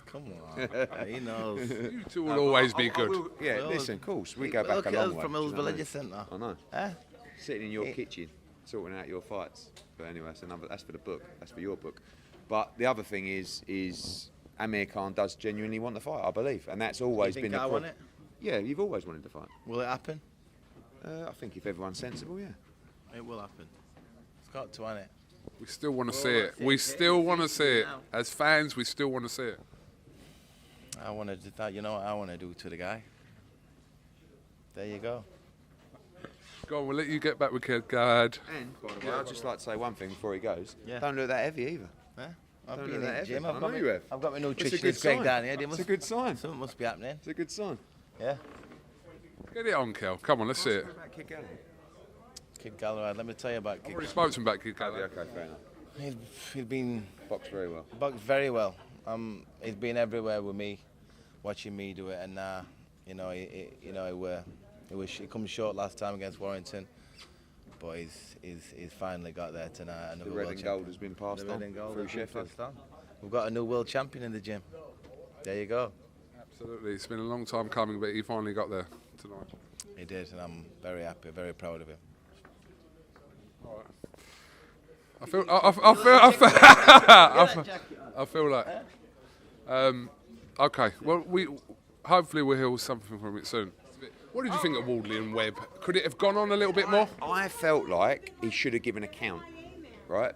Come on, he knows. You two will always be good. Yeah, listen, of course, we go back a long way. From do you Hills know what I Village mean? Centre. I know. Eh? Sitting in your kitchen, sorting out your fights. But anyway, that's for the book. That's for your book. But the other thing is Amir Khan does genuinely want the fight, I believe, and that's always You think been the I want it? Yeah, you've always wanted to fight. Will it happen? I think if everyone's sensible, yeah. It will happen. It's got to, hasn't it? We still want to see it. We still want to see it. As fans, we still want to see it. I want to do that. You know what I want to do to the guy? There you go. Go on, we'll let you get back with Kid Guard. And, by the way, I'd just like to say one thing before he goes. Yeah. Don't look that heavy either. Yeah? I've Don't been look in that the heavy. gym. I know you have. I've got my It's a good nutritionist Greg sign. down here. It's a good sign. Something must be happening. It's a good sign. Yeah. Get it on, Kel. Come on, let's see it. Kid Galloway, let me tell you about Kid I've already spoken to him about Kid Galloway. Okay, fair enough. He's been boxed very well. Boxed very well. He's been everywhere with me, watching me do it, and he come short last time against Warrington, but he's finally got there tonight. The red and gold has been passed on through Sheffield. We've got a new world champion in the gym. There you go. Absolutely, it's been a long time coming, but he finally got there tonight. He did, and I'm very happy, very proud of him. All right. I feel like. Okay. Well, hopefully we'll hear something from it soon. What did you think of Wardley and Webb? Could it have gone on a little bit more? I felt like he should have given a count, right?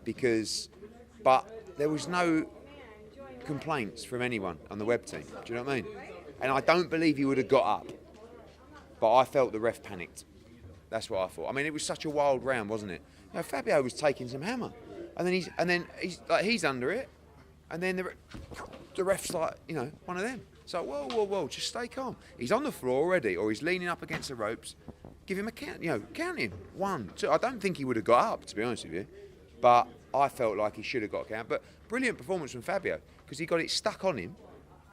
But there was no complaints from anyone on the Webb team. Do you know what I mean? And I don't believe he would have got up. But I felt the ref panicked. That's what I thought. I mean, it was such a wild round, wasn't it? You know, Fabio was taking some hammer, and then he's under it, and then the ref's like, you know, one of them. It's like, whoa, just stay calm. He's on the floor already, or he's leaning up against the ropes. Give him a count, count him. 1, 2. I don't think he would have got up, to be honest with you, but I felt like he should have got a count. But brilliant performance from Fabio, because he got it stuck on him,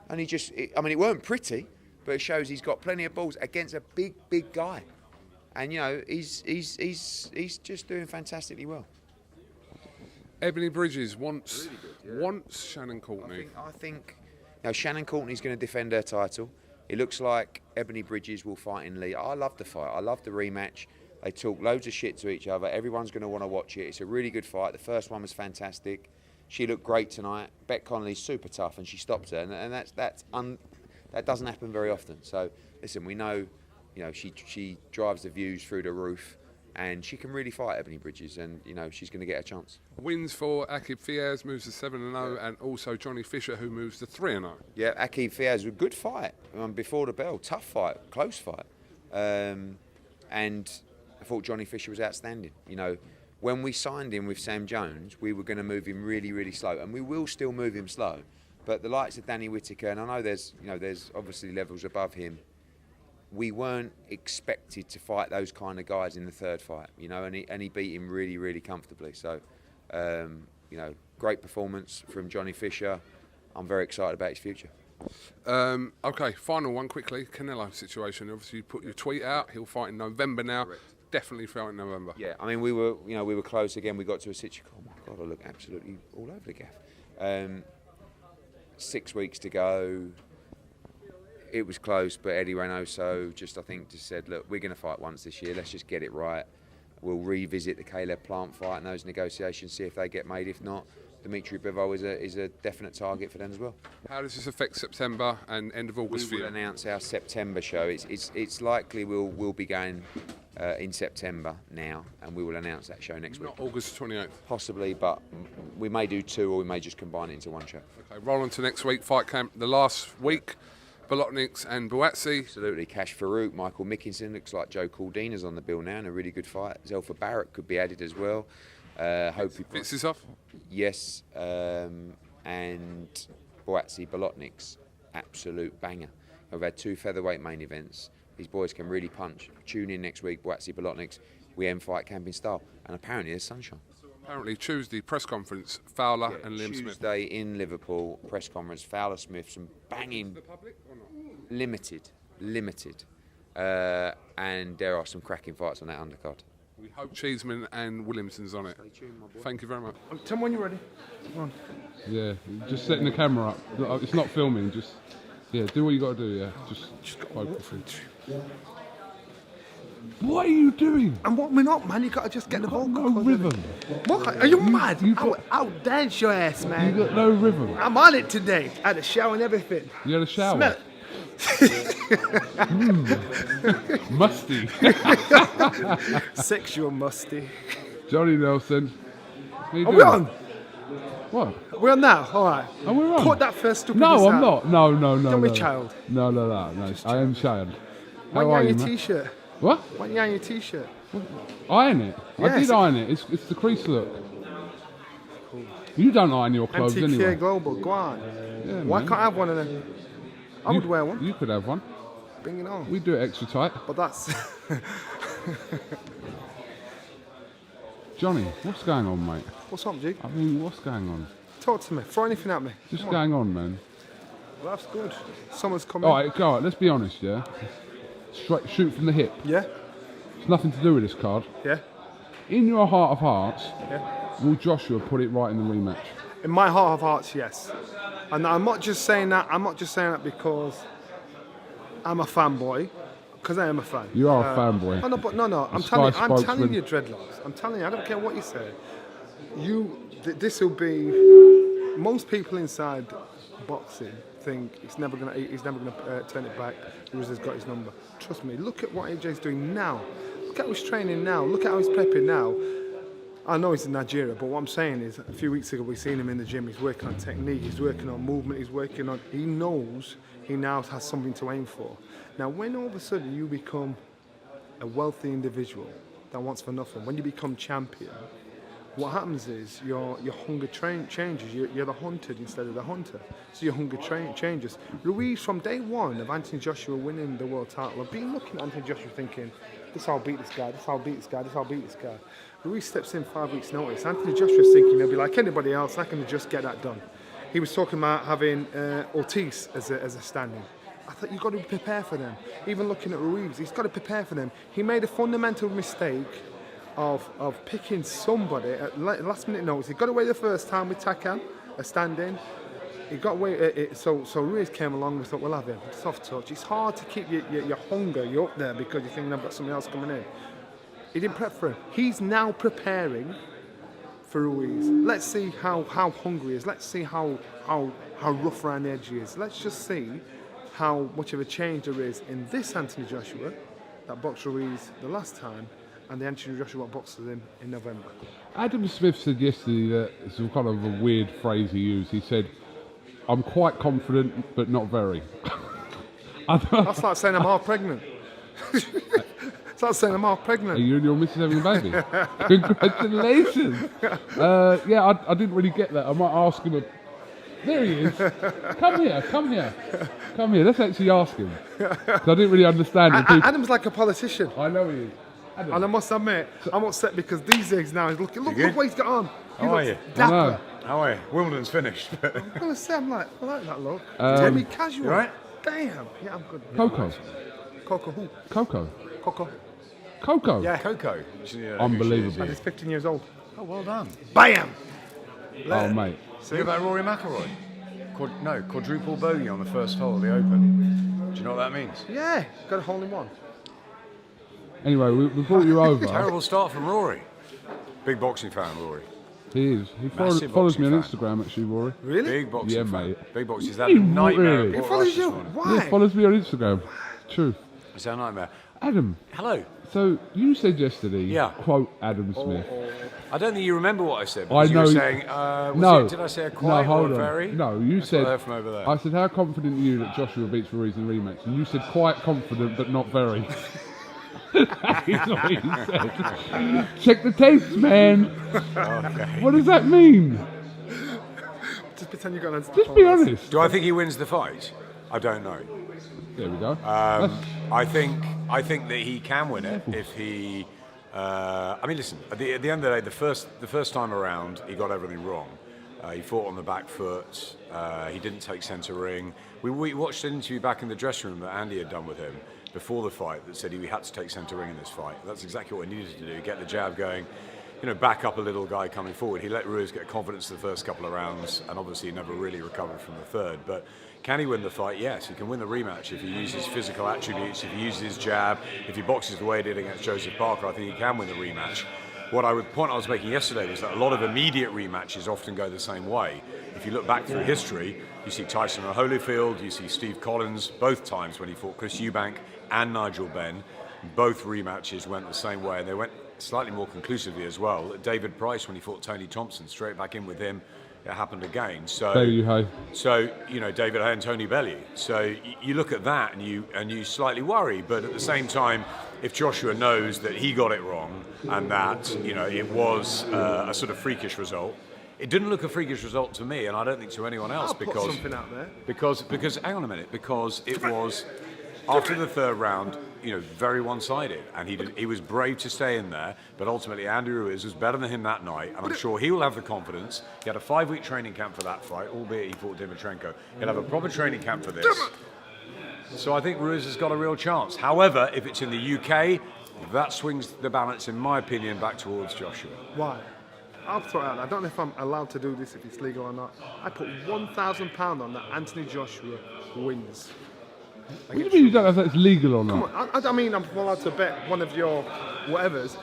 and it weren't pretty, but it shows he's got plenty of balls against a big guy. And he's just doing fantastically well. Ebony Bridges wants Shannon Courtney. I think Shannon Courtney's going to defend her title. It looks like Ebony Bridges will fight in Lee. I love the fight. I love the rematch. They talk loads of shit to each other. Everyone's going to want to watch it. It's a really good fight. The first one was fantastic. She looked great tonight. Bet Connolly's super tough, and she stopped her, and that doesn't happen very often. So listen, we know. She drives the views through the roof, and she can really fight Ebony Bridges, and she's going to get a chance. Wins for Akib Fiaz, moves to 7-0, and also Johnny Fisher, who moves to 3-0. Yeah, Akib Fiaz, a good fight before the bell, tough fight, close fight, and I thought Johnny Fisher was outstanding. When we signed him with Sam Jones, we were going to move him really, really slow, and we will still move him slow. But the likes of Danny Whitaker, and I know there's obviously levels above him. We weren't expected to fight those kind of guys in the third fight, and he beat him really, really comfortably. So, great performance from Johnny Fisher. I'm very excited about his future. Okay, final one quickly. Canelo situation. Obviously, you put your tweet out. He'll fight in November now. Correct. Definitely fight in November. Yeah, I mean, we were close again. We got to a situation. Oh my God, I look absolutely all over the gaff. 6 weeks to go. It was close, but Eddie Reynoso just said, look, we're going to fight once this year. Let's just get it right. We'll revisit the Caleb Plant fight and those negotiations, see if they get made. If not, Dimitri Bivol is a definite target for them as well. How does this affect September and end of August for you? We will announce our September show. It's likely we'll be going in September now, and we will announce that show next week. Not August 28th? Possibly, but we may do 2, or we may just combine it into one show. Okay, roll on to next week. Fight camp the last week. Bolotniks and Buatsi. Absolutely. Cash Farouk, Michael Mickinson. Looks like Joe Caldina's on the bill now, and a really good fight. Zelfa Barrett could be added as well. Fits this off? Yes. And Buatsi Bolotniks. Absolute banger. We've had 2 featherweight main events. These boys can really punch. Tune in next week, Buatsi Bolotniks. We end fight camping style. And apparently there's sunshine. Apparently Tuesday, press conference, Fowler and Liam Smith. Tuesday in Liverpool, press conference, Fowler Smith, some banging. The public or not? Limited. And there are some cracking fights on that undercard. We hope Cheeseman and Williamson's on it. Thank you very much. Tell me when you're ready. Come on. Yeah, just setting the camera up. Look, it's not filming, just, yeah, do what you got to do, yeah. Just focus in. What are you doing? I'm warming up, man. You got to just get the ball. No rhythm. What? Are you mad? I'll dance your ass, man. You got no rhythm. I'm on it today. I had a shower and everything. You had a shower? Smell it. Musty. Sexual musty. Johnny Nelson. Are we on? What? We're on now. All right. Are we on? Put that first stupid. No, I'm not. No. Don't be no. child. No. I am child. Why How you are on you, your man? t-shirt? What? Why you on your t-shirt? Iron it. I Yes. did iron it. It's the crease look. Cool. You don't iron your clothes MTK anyway. Global. Go on. Yeah, Why man. can't I have one of them? I would wear one. You could have one. Bring it on. We do it extra tight. But that's. Johnny, what's going on, mate? What's up, G? I mean, what's going on? Talk to me. Throw anything at me. Just Come going on, man. Life's good. Summer's coming. All right, let's be honest, yeah? Straight shoot from the hip. Yeah. It's nothing to do with this card. Yeah. In your heart of hearts, Yeah. will Joshua put it right in the rematch? In my heart of hearts, yes. And I'm not just saying that. I'm not just saying that because I'm a fanboy. Because I am a fan. You are a fanboy. Oh, no, but no. I'm Sky telling you, spokesman. dreadlocks. I'm telling you. I don't care what you say. This will be. Most people inside boxing think he's never gonna turn it back. Ruiz has got his number. Trust me. Look at what AJ's doing now. Look at how he's training now. Look at how he's prepping now. I know he's in Nigeria, but what I'm saying is, a few weeks ago we seen him in the gym. He's working on technique. He's working on movement. He knows he now has something to aim for. Now, when all of a sudden you become a wealthy individual that wants for nothing, when you become champion, what happens is your hunger changes. You're the hunted instead of the hunter. So your hunger changes. Ruiz, from day one of Anthony Joshua winning the world title, I've been looking at Anthony Joshua thinking, this how I'll beat this guy, this how I'll beat this guy, this how I'll beat this guy. Ruiz steps in 5 weeks' notice. Anthony Joshua's thinking he'll be like anybody else, I can just get that done. He was talking about having Ortiz as a stand-in. I thought you've got to prepare for them. Even looking at Ruiz, he's got to prepare for them. He made a fundamental mistake of picking somebody at last minute notice. He got away the first time with Takan, a stand-in. He got away. So Ruiz came along. We thought we'll have him. Soft touch. It's hard to keep your hunger. You're up there because you think I've got something else coming in. He didn't prep for him. He's now preparing for Ruiz. Let's see how hungry he is. Let's see how rough around the edge he is. Let's just see how much of a change there is in this Anthony Joshua that boxed Ruiz the last time and the Anthony Joshua that boxed him in November. Adam Smith said yesterday that it's kind of a weird phrase he used. He said, I'm quite confident, but not very. That's like saying I'm half pregnant. It's like saying I'm half pregnant. Are you and your missus having a baby? Congratulations. Yeah, I didn't really get that. I might ask him. There he is. Come here. Let's actually ask him. 'Cause I didn't really understand it. Adam's like a politician. I know he is. Adam. And I must admit, I'm upset because these days now he's looking. Look what he's got on. He How are looks you? dapper. How are you? Wimbledon's finished. I'm gonna say, I like that look. Um, Tell casual. You right? Damn. Yeah, I'm good. Coco. Coco who? Coco. Yeah. Coco. Unbelievable. And he's 15 years old. Oh, well done. Bam! Oh, mate. See about Rory McIlroy? Quadruple bogey on the first hole of the Open. Do you know what that means? Yeah, got a hole in one. Anyway, we brought you over. Terrible start from Rory. Big boxing fan, Rory. He is. He Massive follows me on boxing Instagram, actually, Rory. Really? Big boxing Yeah, fan. mate. Big boxing. Is that a nightmare? Really? He follows you? Why? Yeah, follows me on Instagram. True. Is that a nightmare? Adam. Hello. So you said yesterday, Yeah. quote Adam Smith. I don't think you remember what I said. I Because know. You were saying, did I say a quiet no, hold or a on. very? No, you That's said. what I heard from over there. I said, how confident are you that Joshua beats Ruiz in rematch? And you said, quite confident, but not very. That is what you said. Check the tapes, man. Okay. What does that mean? Just pretend you got an answer. Just be honest. Do I think he wins the fight? I don't know. There we go. I think that he can win it if he. I mean, listen. At the end of the day, the first time around, he got everything wrong. He fought on the back foot. He didn't take centre ring. We watched an interview back in the dressing room that Andy had done with him, before the fight that said he had to take centre ring in this fight. That's exactly what he needed to do, get the jab going, back up a little guy coming forward. He let Ruiz get confidence the first couple of rounds, and obviously he never really recovered from the third. But can he win the fight? Yes, he can win the rematch if he uses physical attributes, if he uses his jab, if he boxes the way he did against Joseph Parker. I think he can win the rematch. Point I was making yesterday was that a lot of immediate rematches often go the same way. If you look back through history, you see Tyson and Holyfield, you see Steve Collins, both times when he fought Chris Eubank and Nigel Benn, both rematches went the same way, and they went slightly more conclusively as well. David Price, when he fought Tony Thompson, straight back in with him, it happened again. So, David Haye and Tony Bellew. So you look at that and you slightly worry, but at the same time, if Joshua knows that he got it wrong and that it was a sort of freakish result, it didn't look a freakish result to me, and I don't think to anyone else. I'll put something out there. Because hang on a minute, because it was after the third round, very one-sided, and he was brave to stay in there, but ultimately Andy Ruiz was better than him that night, and I'm sure he will have the confidence. He had a 5-week training camp for that fight, albeit he fought Dimitrenko. He'll have a proper training camp for this. So I think Ruiz has got a real chance. However, if it's in the UK, that swings the balance, in my opinion, back towards Joshua. Why? I'll throw it out. I don't know if I'm allowed to do this, if it's legal or not. I put £1,000 on that Anthony Joshua wins. What do you mean you don't know if that's legal or not? Come on, I mean I'm allowed to bet one of your whatevers.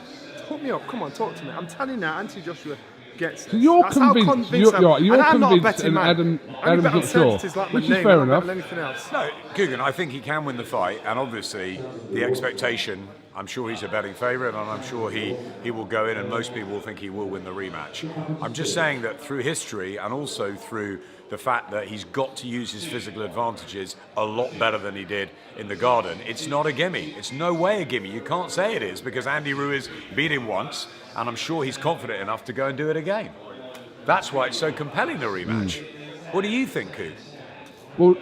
Hook me up, come on, talk to me. I'm telling you now, Anthony Joshua gets. So you're That's convinced, you're convinced, and Adam's not sure, which is fair enough. No, Gugan, I think he can win the fight, and obviously the expectation, I'm sure he's a betting favourite, and I'm sure he will go in, and most people will think he will win the rematch. I'm just saying that through history, and also through the fact that he's got to use his physical advantages a lot better than he did in the Garden, it's not a gimme. It's no way a gimme. You can't say it is, because Andy Ruiz beat him once, and I'm sure he's confident enough to go and do it again. That's why it's so compelling, the rematch. What do you think, Coop? Well,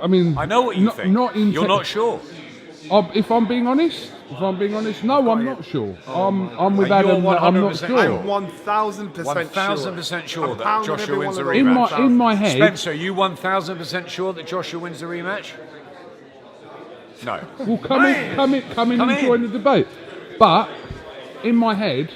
I mean, I know what you think. You're not sure. If I'm being honest, no, I'm not sure. I'm with Adam. That I'm not sure. I'm 1,000% sure that Joshua wins the rematch. In my head, Spencer, are you 1,000% sure that Joshua wins the rematch? No. Well, come in and join the debate. But in my head,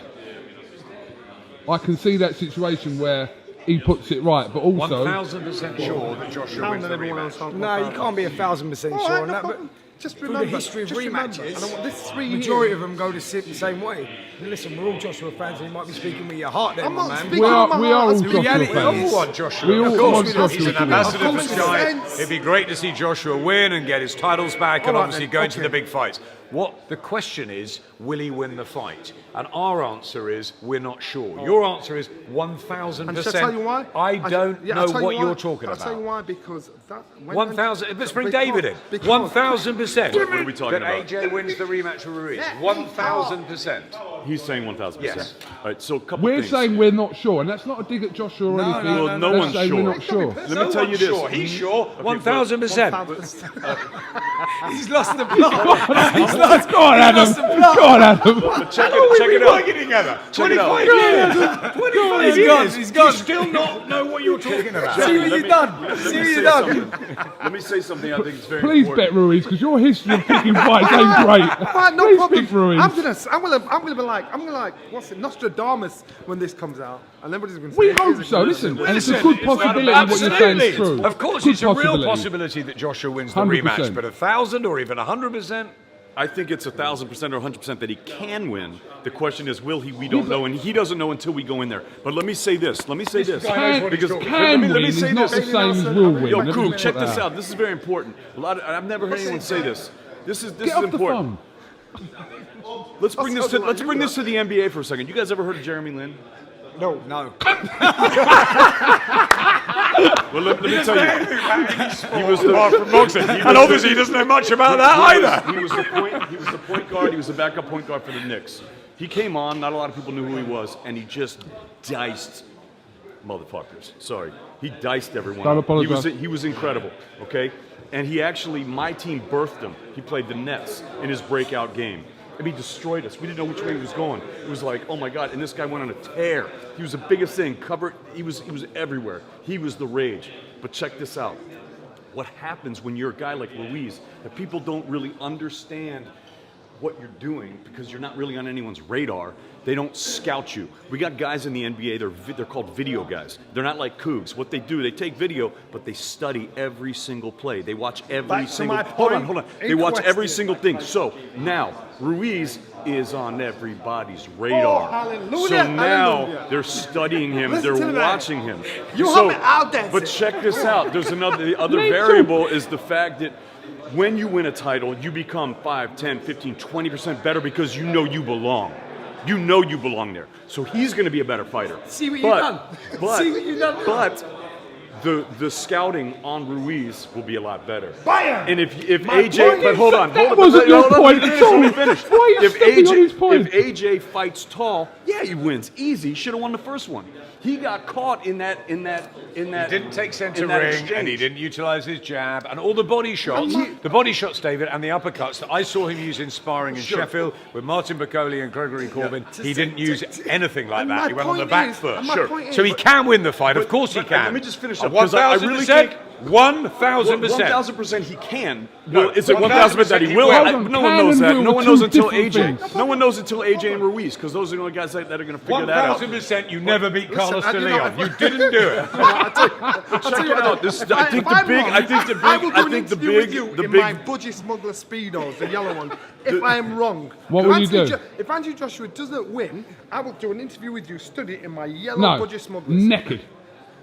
I can see that situation where he puts it right, but also 1,000% sure that Joshua wins the rematch. No, you can't be 1,000% sure on that. But just through remember, the history of rematches, this majority of them go the same way. And listen, we're all Joshua fans, and you might be speaking with your heart there, I'm my not man. speaking with my heart. We are all Joshua reality fans. We all want Joshua. We all want Joshua. He's an ambassador for Sky. sense. It'd be great to see Joshua win and get his titles back, and All right obviously then, go into okay. the big fights. What the question is, will he win the fight? And our answer is, we're not sure. Your answer is 1,000%. And shall I tell you why? I don't know what you're talking I'll tell you about. why, because that... 1,000. Let's bring David in. 1,000%. What are we talking that about? AJ wins the rematch with Ruiz. 1,000%. He's saying 1,000%. Yes. All right, so a couple we're things. saying we're not sure, and that's not a dig at Joshua or anything. Well, no Let's one's say sure. We're not sure. Let me tell you this. Sure. He's sure. Okay, 1,000%. He's lost the plot. Go on, Adam. Go on, Adam. Check it out. Together. 25 years. 25 years. He's gone. You still not know what you're talking about. See what you've done. See what you've done. Let me say something I think is very Please important. bet Ruiz, because your history of picking fights ain't great. Right, no Please problem. pick Ruiz. I'm gonna be like, what's it, Nostradamus when this comes out, and everybody's gonna say. We hope so. Listen, and it's a good possibility what you're saying is true. Of course, Good it's a real possibility that Joshua wins the 100%. rematch, but 1,000 or even 100%. I think it's 1,000% or 100% that he can win. The question is, will he? We don't know, and he doesn't know until we go in there. But let me say this. Let me say this. Can win is not the same as will win. Yo, Let me Coop, just check put this that out. This is very important. I've never heard anyone say this. This is Get off important. the phone. Let's bring this to the NBA for a second. You guys ever heard of Jeremy Lin? No. Well, let me tell you, he was the from boxing, and obviously he doesn't know much about that either. He was the point guard. He was the backup point guard for the Knicks. He came on. Not a lot of people knew who he was, and he just diced motherfuckers. Sorry, he diced everyone. Don't apologize. He was incredible. Okay, and he actually, my team birthed him. He played the Nets in his breakout game. I mean, he destroyed us. We didn't know which way he was going. It was like, oh my God! And this guy went on a tear. He was the biggest thing. He was everywhere. He was the rage. But check this out. what happens when you're a guy like Ruiz, that people don't really understand what you're doing because you're not really on anyone's radar. They don't scout you. We got guys in the NBA, they're called video guys. They're not like Cougs. What they do, they take video, but they study every single play. They watch every single, hold on. They watch every single thing. So now, Ruiz is on everybody's radar. Oh, hallelujah, so now hallelujah. they're studying him, Listen to they're the watching him. You so, have it out there. but check this out. There's the other variable is the fact that when you win a title, you become 5, 10, 15, 20% better because you know you belong. You know you belong there. So he's going to be a better fighter. See what you've done. See what you've done. But the scouting on Ruiz will be a lot better. Bam! And if AJ, but hold on. That wasn't your point at all. Let me finish. Why are you stepping on his point? If AJ fights tall, yeah, he wins easy. Should have won the first one. He got caught in that. He didn't take centre in that ring, exchange. and he didn't utilise his jab, and all the body shots, David, and the uppercuts that I saw him use in sparring in Sheffield with Martin Bacoli and Gregory Corbin. He didn't use anything like that. He went on the back foot. So he can win the fight. Of course he can. Let me just finish up. 1,000%. 1,000%. 1,000% he can. No, Well, is it 1,000% that he will? No one knows that. No one knows until AJ. No one knows until AJ and Ruiz, because those are the only guys that are going to figure that out. 1,000% you never beat Carlos de Leon. You didn't do it. Check it out. I think the big. In my budgie smuggler speedos, the yellow one. If I am wrong, what will you do? If Anthony Joshua doesn't win, I will do an interview with you, study it in my yellow budgie smugglers. Naked.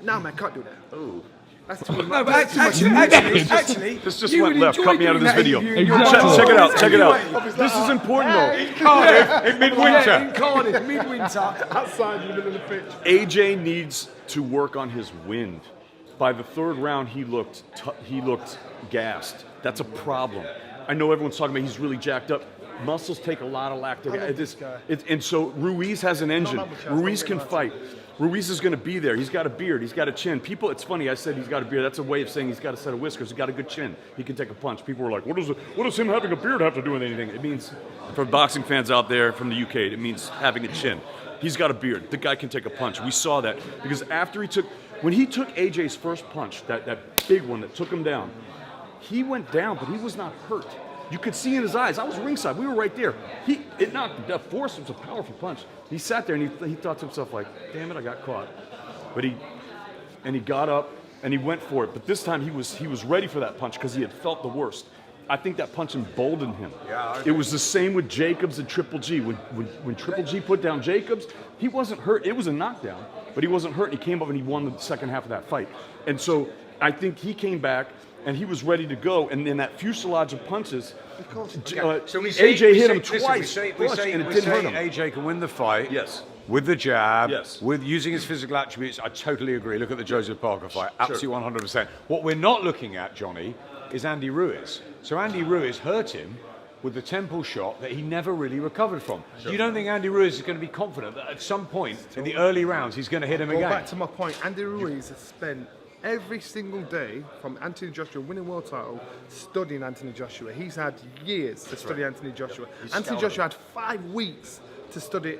No, man, can't do that. Oh. That's too much. No, but actually, this just went left. Cut me out of this video. Exactly. Check it out. Check it out. This is important though. In Cardiff, in midwinter. in Cardiff, midwinter, outside in the middle of the pitch. AJ needs to work on his wind. By the third round, he looked gassed. That's a problem. I know everyone's talking about he's really jacked up. Muscles take a lot of lactic acid. And so Ruiz has an engine. Ruiz can fight. Ruiz is going to be there. He's got a beard. He's got a chin. People, it's funny. I said he's got a beard. That's a way of saying he's got a set of whiskers. He's got a good chin. He can take a punch. People were like, what does him having a beard have to do with anything? It means, for boxing fans out there from the UK, it means having a chin. He's got a beard. The guy can take a punch. We saw that because when he took AJ's first punch, that big one that took him down, he went down, but he was not hurt. You could see in his eyes. I was ringside. We were right there. It knocked the force. It was a powerful punch. He sat there and he thought to himself like, "Damn it, I got caught." But he got up and he went for it. But this time he was ready for that punch because he had felt the worst. I think that punch emboldened him. Yeah, it was the same with Jacobs and Triple G. When Triple G put down Jacobs, he wasn't hurt. It was a knockdown, but he wasn't hurt. He came up and he won the second half of that fight. And so I think he came back. And he was ready to go, and then that fuselage of punches, So AJ hit him twice, and it didn't hurt him. AJ can win the fight. Yes. With the jab, yes. With using his physical attributes. I totally agree. Look at the Joseph Parker fight. Absolutely 100%. What we're not looking at, Johnny, is Andy Ruiz. So Andy Ruiz hurt him with the temple shot that he never really recovered from. Sure. You don't think Andy Ruiz is going to be confident that at some point in the early rounds he's going to hit him again? Go back to my point. Andy Ruiz has spent every single day from Anthony Joshua winning world title studying Anthony Joshua. He's had years to study Anthony Joshua. Anthony Joshua had 5 weeks to study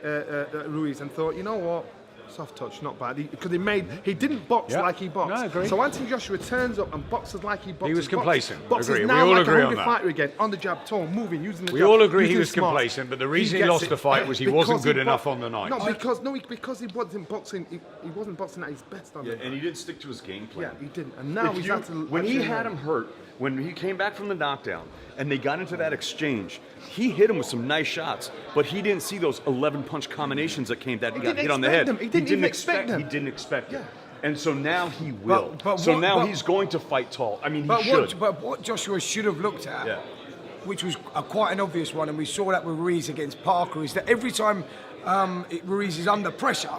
Ruiz and thought, you know what? Soft touch, not bad. Because he didn't box like he boxed. No, I agree. So Anthony Joshua turns up and boxes like he boxes. He was complacent. Boxes agree. now We all like agree a on hungry that. fighter again, on the jab, tone, moving, using the jab. We all agree he using was smart. complacent, but the reason he gets lost it. the fight was he wasn't good enough on the night. No, because he wasn't boxing. He wasn't boxing at his best on and he didn't stick to his game plan. Yeah, he didn't. And now he's had to. When he had him hurt, when he came back from the knockdown, and they got into that exchange, he hit him with some nice shots, but he didn't see those 11 punch combinations that came. That he got hit on the head. He didn't expect them. He didn't expect it. And so now he will. He's going to fight tall. I mean, he should. But what Joshua should have looked at, which was quite an obvious one, and we saw that with Ruiz against Parker, is that every time Ruiz is under pressure,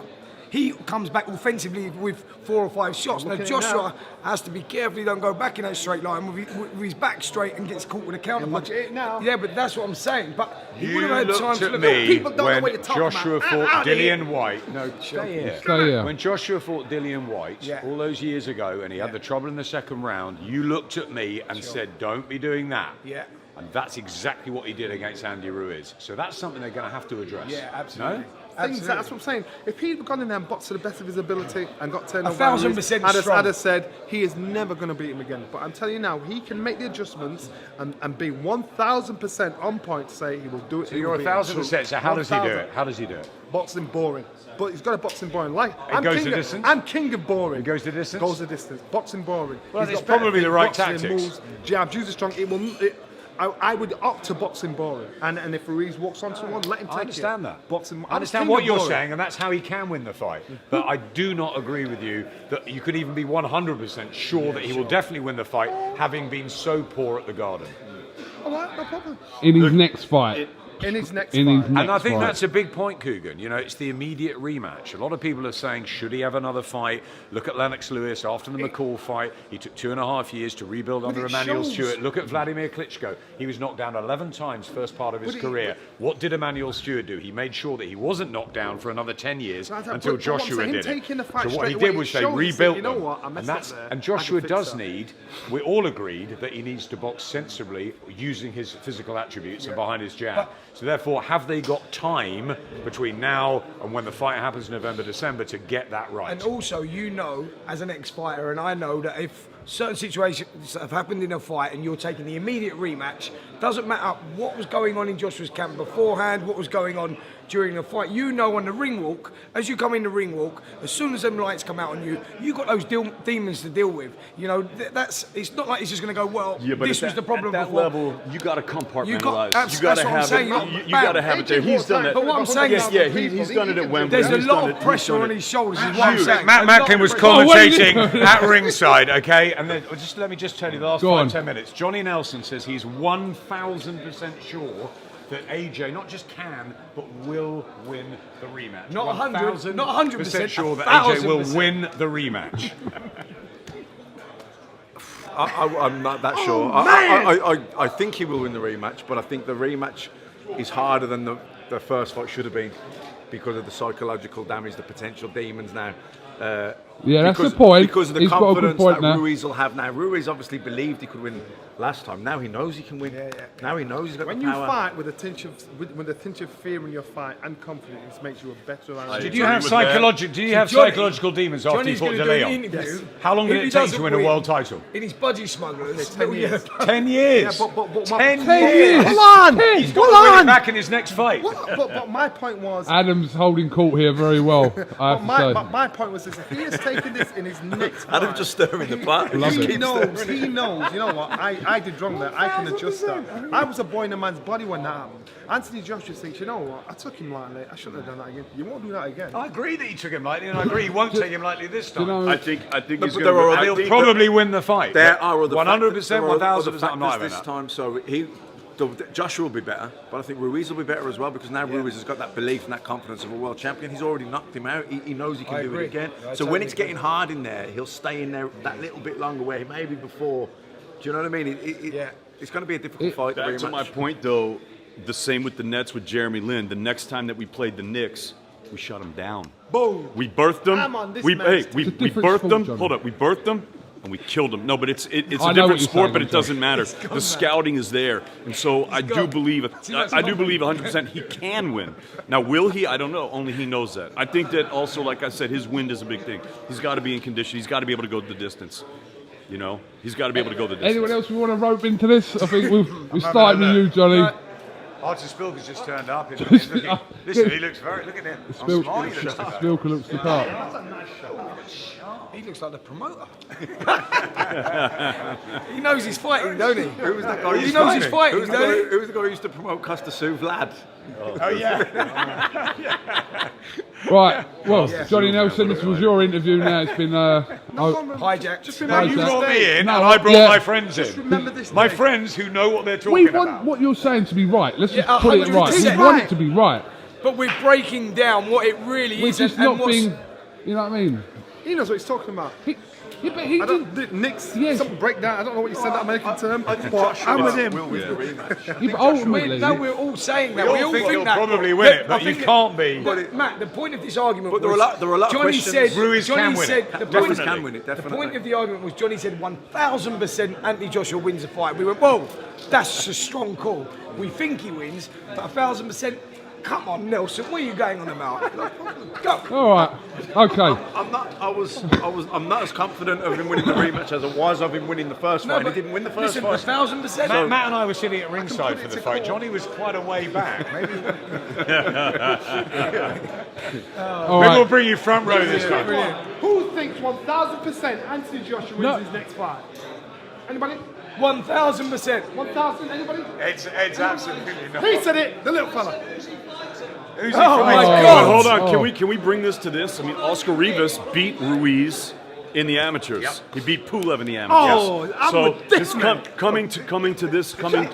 he comes back offensively with 4 or 5 shots. Now Joshua has to be careful he don't go back in that straight line with his back straight and gets caught with a counter punch. Yeah, but that's what I'm saying. But he would have had time to look. People don't know what you're talking Joshua about. fought Dillian White. No, stay here. Stay here. When Joshua fought Dillian White all those years ago, and he had the trouble in the second round, you looked at me and said, "Don't be doing that." Yeah. And that's exactly what he did against Andy Ruiz. So that's something they're going to have to address. Yeah, absolutely. No? That's what I'm saying. If he'd gone in there and boxed to the best of his ability and got turned over, 1,000% I'd strong. have said he is never going to beat him again. But I'm telling you now, he can make the adjustments and be 1,000% on point to say he will do it. So you're 1,000%. So how does he do it? How does he do it? Boxing boring. But he's got a boxing boring. Goes the distance? I'm king of boring. He goes the distance? Goes the distance. Boxing boring. Well, He's it's got probably better the right boxing tactics. Moves, jabs, use it strong. I would opt to boxing boring. And if Ruiz walks on someone, let him take it. I understand that. Boxing. I understand what you're saying, and that's how he can win the fight. But I do not agree with you that you could even be 100% sure that he will definitely win the fight, having been so poor at the Garden. All right, no problem. In his next fight. In his next In fight. his next And I think fight. that's a big point, Coogan. You know, it's the immediate rematch. A lot of people are saying, should he have another fight? Look at Lennox Lewis after the McCall fight. He took 2.5 years to rebuild under it Emmanuel shows. Stewart. Look at Vladimir Klitschko. He was knocked down 11 times first part of his career. What did Emmanuel Stewart do? He made sure that he wasn't knocked down for another 10 years until Joshua did it. Taking the fight So what he straight did away, was it they shows, rebuilt you know them. what, I messed up there. And I Joshua can fix does that. need, we all agreed that he needs to box sensibly using his physical attributes and behind his jab. So therefore, have they got time between now and when the fight happens November, December to get that right? And also, you know, as an ex-fighter, and I know that if certain situations have happened in a fight and you're taking the immediate rematch, doesn't matter what was going on in Joshua's camp beforehand, what was going on during the fight. You know, on the ring walk, as you come in the ring walk, as soon as them lights come out on you, you got those demons to deal with. You know, it's not like it's just going to go, well, Yeah, but this was the problem at that before. level, you got to compartmentalize. That's You got what to I'm have saying. it. You got to have it there. He's done it. But what I'm saying is, he's done it at Wembley. There's a He's lot done of it. pressure on his shoulders. Is what I'm saying. Matt A lot Macklin of was pressure. commentating at ringside, okay? And then let me just tell you the last Go on. 5-10 minutes. Johnny Nelson says he's 1,000% sure that AJ not just can, but will win the rematch. Not 100, not 100%, sure that AJ will 1,000%. win the rematch. I'm not that sure. I think he will win the rematch, but I think the rematch is harder than the first fight should have been because of the psychological damage, the potential demons now. Yeah, that's the point. Because of the He's got a good confidence point that now. Ruiz will have now. Ruiz obviously believed he could win last time. Now he knows he can win. Now he knows he's got When the you power. fight with a tinge of fear in your fight and confidence, makes you a better round. Did you have psychological demons after you Johnny's fought going De to do an Leon? interview. How long did If he it take doesn't to win a world title? In his budgie smugglers. 10 years. 10 years. Yeah, but 10 my- years. Hold on. He's got to win it back in his next fight. But my point was. Adam's holding court here very well, I have to say. But my point was this: if he has taken this in his next fight, Adam just stirring the pot. Love he it. knows. He knows. You know what? I did wrong there. I can adjust that. I was a boy in a man's body when that happened. Anthony Joshua thinks, you know what? I took him lightly. I shouldn't have done that again. You won't do that again. I agree that he took him lightly, and I agree he won't take him lightly this time. know- I think he's but going there are to. other- He'll probably win the fight. There are other 100%, 1,000%. I'm factors not having this that. time. So Joshua will be better, but I think Ruiz will be better as well because now Ruiz has got that belief and that confidence of a world champion. He's already knocked him out. He knows he can do it again. So when it's getting hard in there, he'll stay in there that little bit longer where maybe before. Do you know what I mean? It's going to be a difficult fight. Back to my point, though, the same with the Nets with Jeremy Lin. The next time that we played the Knicks, we shut them down. Boom. We birthed them. I'm on this we man's we It's a different birthed sport, them. Johnny. Hold up, we birthed them. And we killed them. No, but it's I a know different what you're sport, saying, but it I'm doesn't matter. The scouting is there, and so I do believe 100% he can win. Now, will he? I don't know. Only he knows that. I think that also, like I said, his wind is a big thing. He's got to be in condition. He's got to be able to go the distance. You know, he's got to be able to go the distance. Anyone else we want to rope into this? I think we're starting with you, Johnny. Archie Spilker's just turned up. Listen, he looks very. Look at him. I'm smiling. Spilker looks the part. He looks like the promoter. He knows he's fighting, don't he? Who was that guy? He knows he's fighting, Who's don't he? the guy who used to promote Costa Sue? Vlad. Oh yeah. Right, well, Johnny Nelson, this was your interview now. It's been hijacked. Just No, remember you this brought day. me in, No, and I brought yeah. my friends in. remember this My day. friends who know what they're talking we want about. what you're saying to be right. Let's just Yeah, put it right. We 100% want right. it to be right. But we're breaking down what it really We're is just and not what's... being, you know what I mean? He knows what he's talking about. Yeah, but he Nick's something breakdown. I don't know what you said that American term, but I'm with him. Yeah, but ultimately, we're all saying that. We all think he'll probably win it, but you can't be. Matt, the point of this argument But was there are a lot of Johnny questions. said, Ruiz Johnny can win said it. the Definitely point, can win it, The definitely. point of the argument was Johnny said 1,000% Anthony Joshua wins the fight. We went, whoa, that's a strong call. We think he wins, but 1,000%. Come on, Nelson, where are you going on about? Go. all right, okay. I'm not as confident of him winning the rematch as I was of him winning the first fight. He didn't win the first fight. 1,000%. Matt and I were sitting at ringside for the fight. Johnny was quite a way back. Maybe we'll bring you front row this time. Who thinks 1,000% Anthony Joshua wins his next fight? Anybody? 1,000%. 1,000? Anybody? It's absolutely not. He said it. The little fella. Who's he Oh, fighting? my God. Hold on, can we bring this to this? I mean, Oscar Rivas beat Ruiz in the amateurs. He beat Pulev in the amateurs. Oh, I'm so with this, man. coming to this Saturday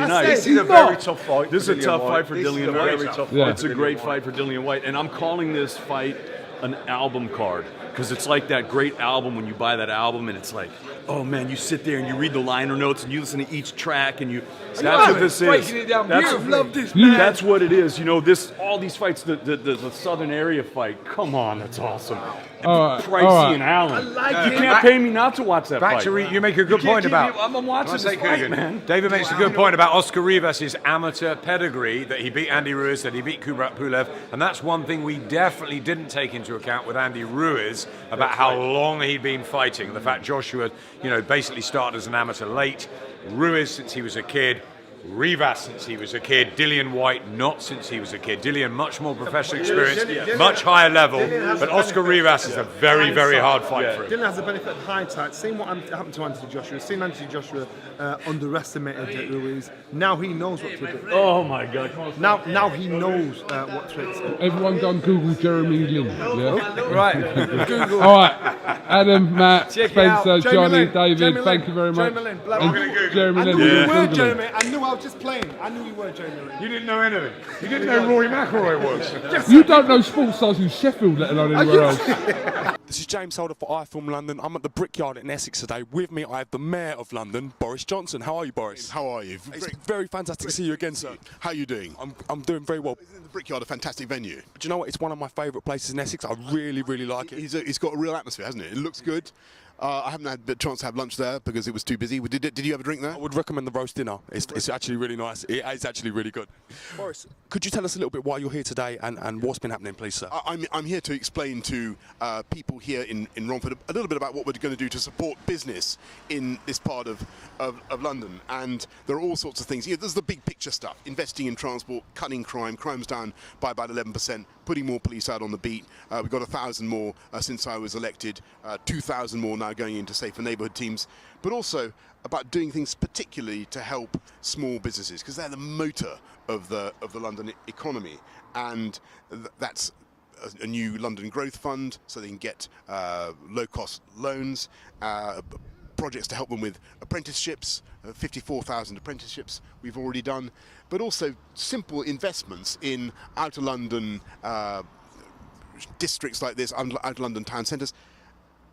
night. This is a very tough fight. This is a tough fight for This is Dillian a very White. tough fight It's a great fight for Dillian White, and I'm calling this fight an album card because it's like that great album when you buy that album and it's like, oh man, you sit there and you read the liner notes and you listen to each track and you. That's what this is. Breaking it down That's, beautifully. Love this, man. That's what it is. You know, all these fights, the Southern area fight. Come on, that's awesome. Pricey and Allen. You can't pay me not to watch that fight. You make a good point about. I'm watching this fight, man. David makes a good point about Oscar Rivas' amateur pedigree, that he beat Andy Ruiz, that he beat Kubrat Pulev, and that's one thing we definitely didn't take into account with Andy Ruiz about how long he'd been fighting. The fact Joshua, basically started as an amateur late, Ruiz since he was a kid, Rivas since he was a kid, Dillian White not since he was a kid. Dillian much more professional experience, much higher level, but Oscar Rivas is a very, very hard fight for him. Dylan has the benefit of hindsight. Seeing what happened to Anthony Joshua, seeing Anthony Joshua underestimated Ruiz. Now he knows what to do. Oh my God! Now he knows what to expect. Everyone go and Google Jeremy Lin. Yeah? Right. Google. All right. Adam, Matt, Check it out. Spencer, Jamie Johnny, Lin. David, Jamie thank Lin. you very much. Jamie Lin. And Jeremy I Lin. knew you Yeah. were Jeremy. I knew I was just playing. I knew you were Jeremy Lin. You didn't know anything. You didn't know Rory McIlroy was. You don't know sports stars in Sheffield, let alone anywhere else. This is James Holder for iFilm London. I'm at the Brickyard in Essex today. With me, I have the Mayor of London, Boris Johnson. How are you, Boris? How are you? It's very fantastic to see you again, sir. How are you doing? I'm doing very well. Isn't the Brickyard a fantastic venue? Do you know what? It's one of my favourite places in Essex. I really, really like it. It's got a real atmosphere, hasn't it? It looks good. I haven't had the chance to have lunch there because it was too busy. Did you have a drink there? I would recommend the roast dinner. It's actually really nice. It's actually really good. Boris, could you tell us a little bit why you're here today and what's been happening, please, sir? I'm here to explain to people here in Romford a little bit about what we're going to do to support business in this part of London. And there are all sorts of things. There's the big picture stuff, investing in transport, cutting crime's down by about 11%, putting more police out on the beat. We've got 1,000 more since I was elected, 2,000 more now going into safer neighbourhood teams, but also about doing things particularly to help small businesses because they're the motor of the London economy, and that's a new London Growth Fund so they can get low-cost loans, projects to help them with apprenticeships, 54,000 apprenticeships we've already done, but also simple investments in outer London districts like this, outer London town centres,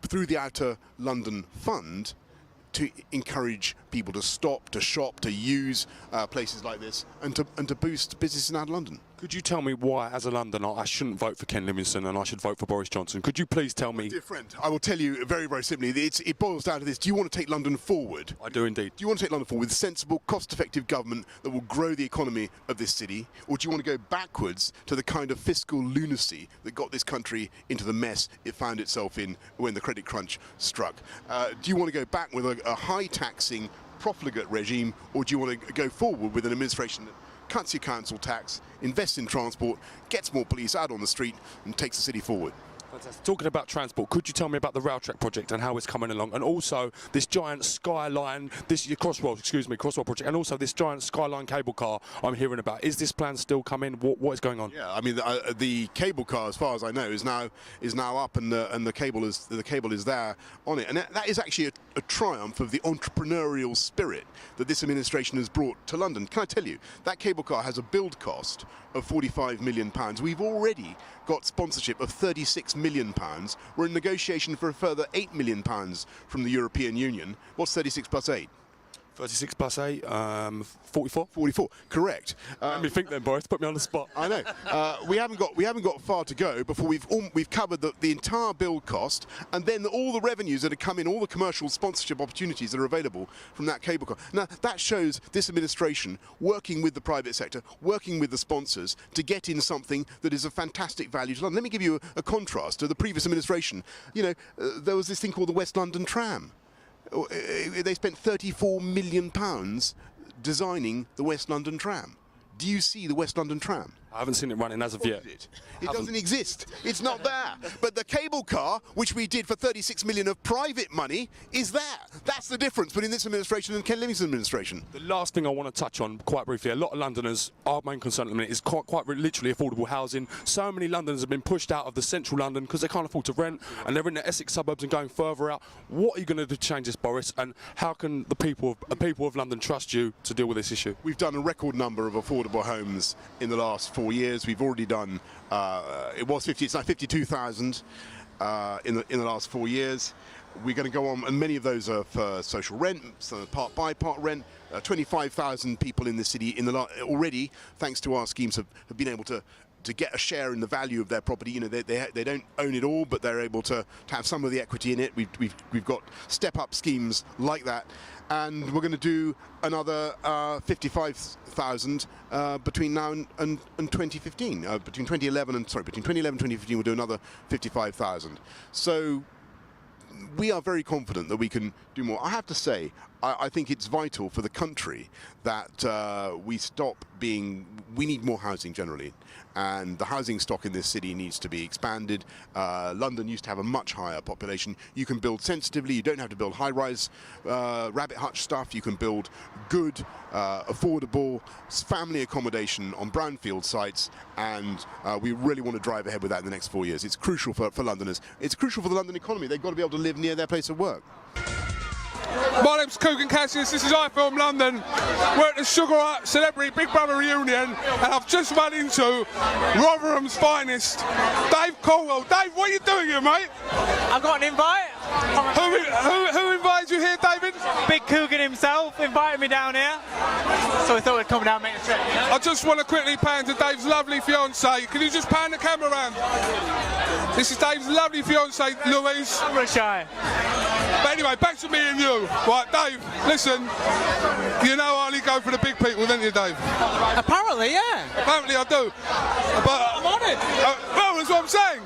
through the Outer London Fund to encourage people to stop, to shop, to use places like this and to boost business in outer London. Could you tell me why, as a Londoner, I shouldn't vote for Ken Livingstone and I should vote for Boris Johnson? Could you please tell me? Dear friend, I will tell you very, very simply. It boils down to this. Do you want to take London forward? I do indeed. Do you want to take London forward with sensible, cost-effective government that will grow the economy of this city? Or do you want to go backwards to the kind of fiscal lunacy that got this country into the mess it found itself in when the credit crunch struck? Do you want to go back with a high-taxing, profligate regime, or do you want to go forward with an administration that cuts your council tax, invests in transport, gets more police out on the street and takes the city forward? Fantastic. Talking about transport, could you tell me about the rail track project and how it's coming along, and also this giant skyline, Crossrail project, and also this giant skyline cable car I'm hearing about? Is this plan still coming? What is going on? Yeah, I mean the cable car, as far as I know, is now up, and the cable is there on it, and that is actually a triumph of the entrepreneurial spirit that this administration has brought to London. Can I tell you, that cable car has a build cost of £45 million. We've already got sponsorship of £36 million. We're in negotiation for a further £8 million from the European Union. What's 36 plus 8? 36 plus 8, 44? 44, correct. Let me think then, Boris, put me on the spot. I know. We haven't got far to go before we've covered the entire build cost, and then all the revenues that have come in, all the commercial sponsorship opportunities that are available from that cable car. Now, that shows this administration working with the private sector, working with the sponsors to get in something that is of fantastic value to London. Let me give you a contrast to the previous administration. You know, there was this thing called the West London Tram. They spent £34 million designing the West London Tram. Do you see the West London Tram? I haven't seen it running as of yet. It doesn't exist. It's not there. But the cable car, which we did for 36 million of private money, is there. That's the difference between this administration and Ken Livingstone's administration. The last thing I want to touch on, quite briefly, a lot of Londoners, our main concern at the minute is quite literally affordable housing. So many Londoners have been pushed out of the central London because they can't afford to rent, and they're in the Essex suburbs and going further out. What are you going to do to change this, Boris? And how can the people of London trust you to deal with this issue? We've done a record number of affordable homes in the last 4 years. We've already done, it's now 52,000 in the last 4 years. We're going to go on, and many of those are for social rent, some part by part rent. 25,000 people in the city already, thanks to our schemes, have been able to get a share in the value of their property. You know, they don't own it all, but they're able to have some of the equity in it. We've got step-up schemes like that, and we're going to do another 55,000 between now and 2015. Between 2011 and 2015, we'll do another 55,000. So we are very confident that we can do more. I have to say, I think it's vital for the country that we need more housing generally, and the housing stock in this city needs to be expanded. London used to have a much higher population. You can build sensitively, you don't have to build high-rise rabbit hutch stuff. You can build good, affordable family accommodation on brownfield sites, and we really want to drive ahead with that in the next 4 years. It's crucial for Londoners. It's crucial for the London economy. They've got to be able to live near their place of work. My name's Coogan Cassius, this is iFL London. We're at the Sugar Hut Celebrity Big Brother reunion, and I've just run into Rotherham's finest, Dave Colwell. Dave, what are you doing here, mate? I've got an invite. Who invited you here, David? Big Coogan himself invited me down here, so I thought we'd come down and make a trip. I just want to quickly pan to Dave's lovely fiancée. Can you just pan the camera around? This is Dave's lovely fiancée, Louise. Camera shy. But anyway, back to me and you. Right, Dave, listen, you know I only go for the big people, don't you, Dave? Apparently, yeah. Apparently I do. But I'm on it. Well, that's what I'm saying.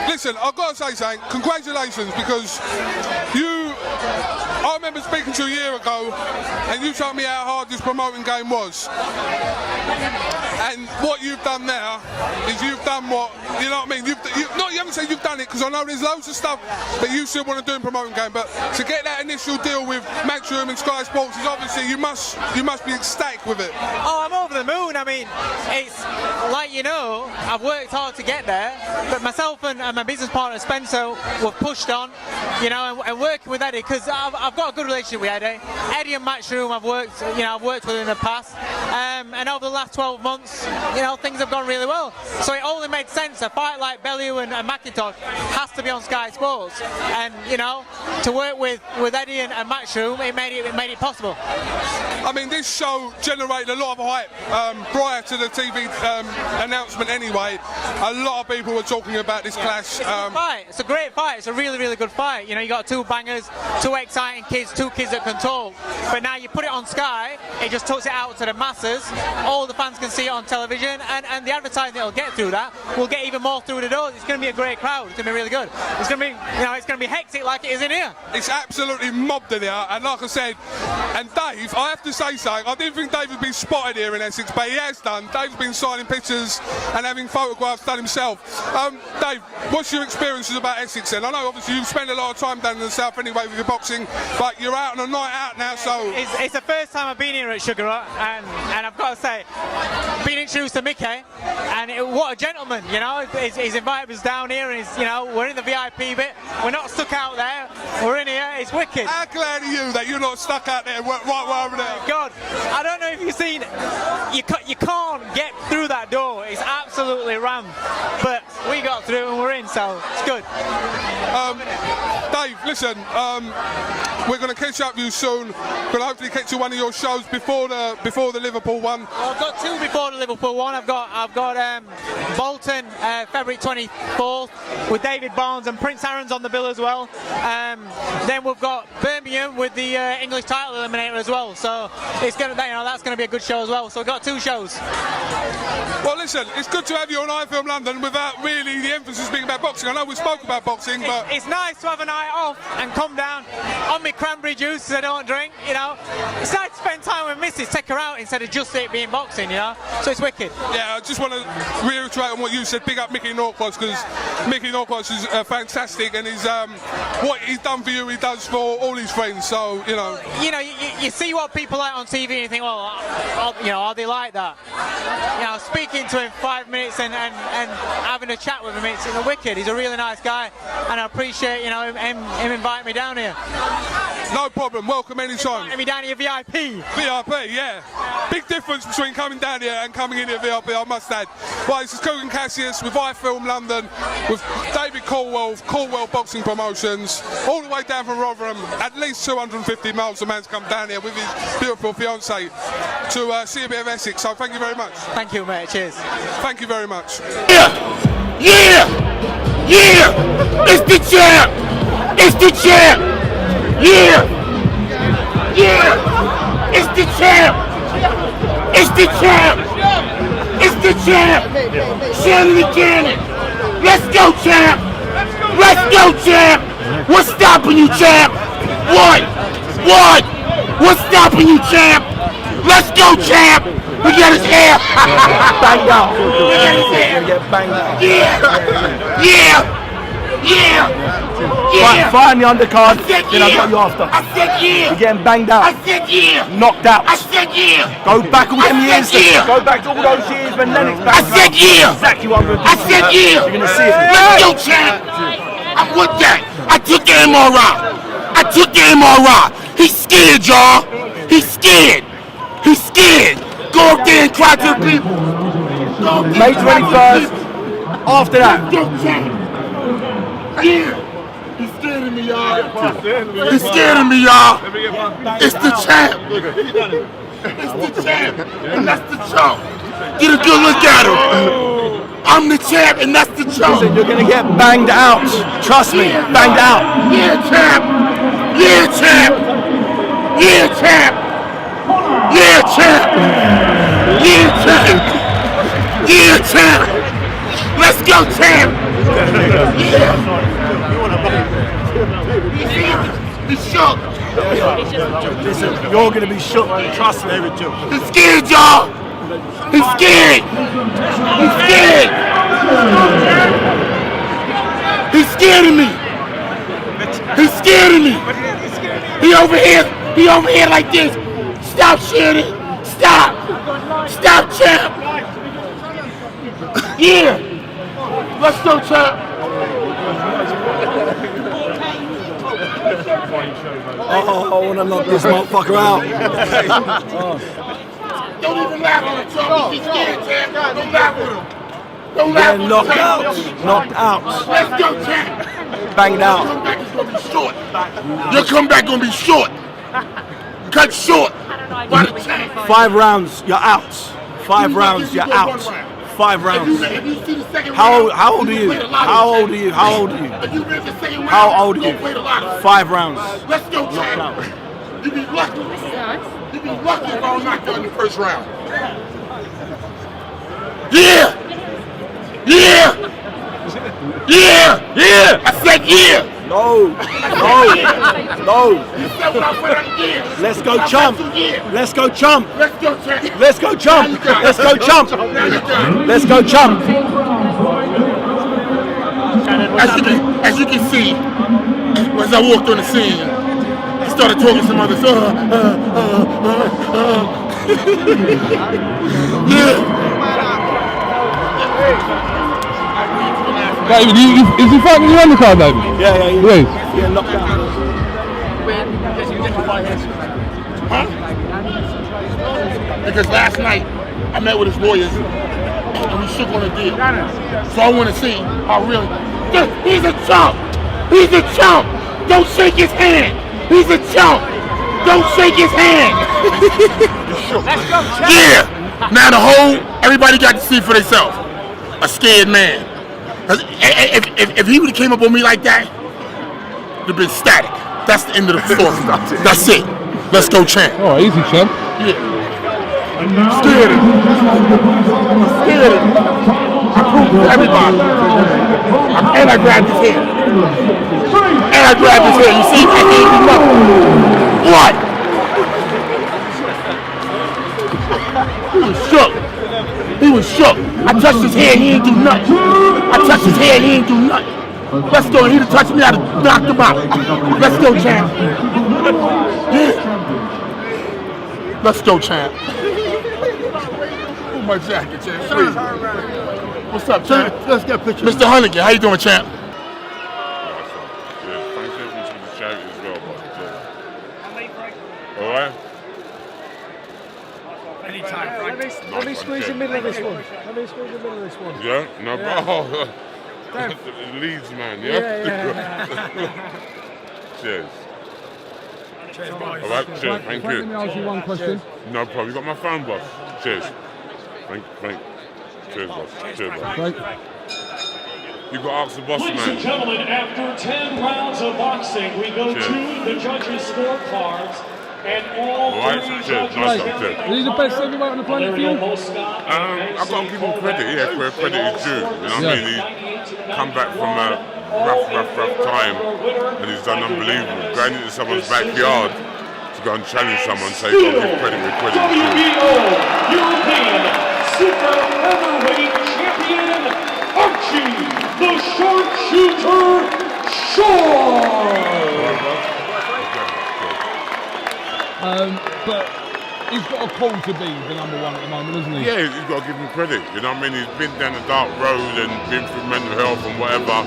Listen, I've got to say something. Congratulations, because I remember speaking to you a year ago, and you told me how hard this promoting game was. And what you've done now is you've done what, you know what I mean? You haven't said you've done it, because I know there's loads of stuff that you still want to do in promoting game, but to get that initial deal with Matchroom and Sky Sports is obviously, you must be ecstatic with it. Oh, I'm over the moon. I mean, it's like, you know, I've worked hard to get there, but myself and my business partner Spencer were pushed on, you know, and working with Eddie, because I've got a good relationship with Eddie. Eddie and Matchroom I've worked with in the past, and over the last 12 months, you know, things have gone really well. So it only made sense. A fight like Bellew and McIntosh has to be on Sky Sports, and you know, to work with Eddie and Matchroom, it made it possible. I mean, this show generated a lot of hype prior to the TV announcement anyway. A lot of people were talking about this clash. It's a great fight. It's a really, really good fight. You know, you got two bangers, two exciting kids, two kids that can talk. But now you put it on Sky, it just takes it out to the masses. sponsors, all the fans can see it on television, and the advertising that'll get through that will get even more through the doors. It's going to be a great crowd. It's going to be really good. It's going to be, it's going to be hectic like it is in here. It's absolutely mobbed in here, and like I said, and Dave, I have to say something. I didn't think Dave had been spotted here in Essex, but he has done. Dave's been signing pictures and having photographs done himself. Dave, what's your experiences about Essex then? I know obviously you've spent a lot of time down in the south anyway with your boxing, but you're out on a night out now, so... It's the first time I've been here at Sugar Hut, and I've got to say, being introduced to Mickey, and what a gentleman, you know. He's invited us down here, and we're in the VIP bit. We're not stuck out there. We're in here. It's wicked. How glad are you that you're not stuck out there right over there? God, I don't know if you've seen, you can't get through that door. It's absolutely rammed, but we got through and we're in, so it's good. Dave, listen, we're going to catch up with you soon. We're going to hopefully catch you one of your shows before the Liverpool one. Well, I've got two before the Liverpool one. I've got Bolton, February 24th, with David Barnes and Prince Aaron's on the bill as well. Then we've got Birmingham with the English title eliminator as well. So it's going to, that's going to be a good show as well. So we've got two shows. Well, listen, it's good to have you on iFilm London without really the emphasis being about boxing. I know we spoke about boxing, but it's nice to have a night off and come down on my cranberry juice because I don't drink. It's nice to spend time with Mrs. Take her out instead of just it being boxing. So it's wicked. Yeah, I just want to reiterate on what you said. Big up Mickey Norquist, because Mickey Norquist is fantastic, and he's what he's done for you, he does for all his friends. So you see what people like on TV and you think, well, are they like that? Speaking to him 5 minutes and having a chat with him, it's wicked. He's a really nice guy, and I appreciate him inviting me down here. No problem. Welcome anytime. Inviting me down here VIP. VIP, yeah. Big difference between coming down here and coming in here VIP, I must add. Well, this is Coogan Cassius with iFilm London, with David Caldwell, Caldwell Boxing Promotions, all the way down from Rotherham. At least 250 miles the man's come down here with his beautiful fiancée to see a bit of Essex. So thank you very much. Thank you, mate. Cheers. Thank you very much. Yeah! It's the champ! It's the champ! Yeah! It's the champ! It's the champ! It's the champ! Shannon again! Let's go, champ! Let's go, champ! What's stopping you, champ? What? What's stopping you, champ? Let's go, champ! We got his hair! Banged out. We got his hair! Yeah! Find the undercard, then I'll got you after. I said yeah! You're getting banged out. I said yeah! Knocked out. I said yeah! Go back all them years. Yeah. Go back to all those years when Lennox banged I said yeah! Exactly what I'm going to do. I said yeah! You're going to see it. Let's go, champ! I'm with that. I took the MRI. He's scared, y'all. He's scared. Go up there and cry to the people. May 21st. After that. Yeah. He's scared of me, y'all. It's the champ. And that's the chump. Get a good look at him. I'm the champ, and that's the chump. Listen, you're gonna get banged out. Trust me, banged out. Yeah, champ. Let's go, champ. He's shook. Listen, you're gonna be shook. Trust me. He's scared, y'all. He's scared. He's scared of me. He over here like this. Stop, Shannon. Stop, champ. Yeah. Let's go, champ. Oh, I wanna knock this motherfucker out. Don't even laugh on the trouble. He's scared, champ. Don't laugh with him. Getting knocked out. Let's go, champ. Banged out. Your comeback gonna be short. Cut short. 5 rounds, you're out. 5 rounds, you're out. 5 rounds. How old are you? 5 rounds. Let's go, knocked out. You be lucky. You be lucky if I don't knock you out in the first round. Yeah! Yeah! Yeah! Yeah! I said yeah! No! Let's go chump! Let's go chump! Let's go chump! Let's go chump! Let's go chump! Let's go chump! As you can see, as I walked on the scene, I started talking to some others. Yeah. David, is he fighting the undercard, David? Yeah. Yes. Yeah, knocked down. Huh? Because last night I met with his lawyers and we shook on a deal. So I want to see how really. He's a chump! He's a chump! Don't shake his hand! He's a chump! Don't shake his hand! Yeah! Now everybody got to see for themselves. A scared man. If he would have came up on me like that, it'd have been static. That's the end of the story. That's it. Let's go, champ. Oh, easy, champ. Yeah. Scared him. Scared him. I proved to everybody. And I grabbed his hair. And I grabbed his hair. You see, I gave him nothing. What? He was shook. He was shook. I touched his hair, he ain't do nothing. I touched his hair, he ain't do nothing. Let's go. He'd have touched me, I'd have knocked him out. Let's go, champ. Yeah. Let's go, champ. Oh, my jacket, champ. Please. What's up, champ? Let's get a picture. Mr. Hunnigan, how you doing, champ? Thanks everyone to the charity as well. All right? Anytime, Frank. Let me squeeze the middle of this one. Yeah? No, Leeds, man, yeah? Cheers. Cheers, boys. All right, cheers, thank you. Let me ask you one question. No problem. You got my phone, boss. Cheers. Thank. Cheers, boss. Cheers, boss. You got to ask the boss, man. Ladies and gentlemen, after 10 rounds of boxing, we go to the judges' scorecards. And all three judges. Is he the best heavyweight on the planet for you? I've got to give him credit, where credit is due. You know what I mean? He's come back from a rough time, and he's done unbelievable. Going into someone's backyard to go and challenge someone, so you've got to give credit where credit is due. WBO European Super Heavyweight Champion, Archie the Sharpshooter Shaw. But he's got a call to be the #1 at the moment, isn't he? Yeah, you've got to give him credit. You know what I mean? He's been down a dark road and been through mental health and whatever.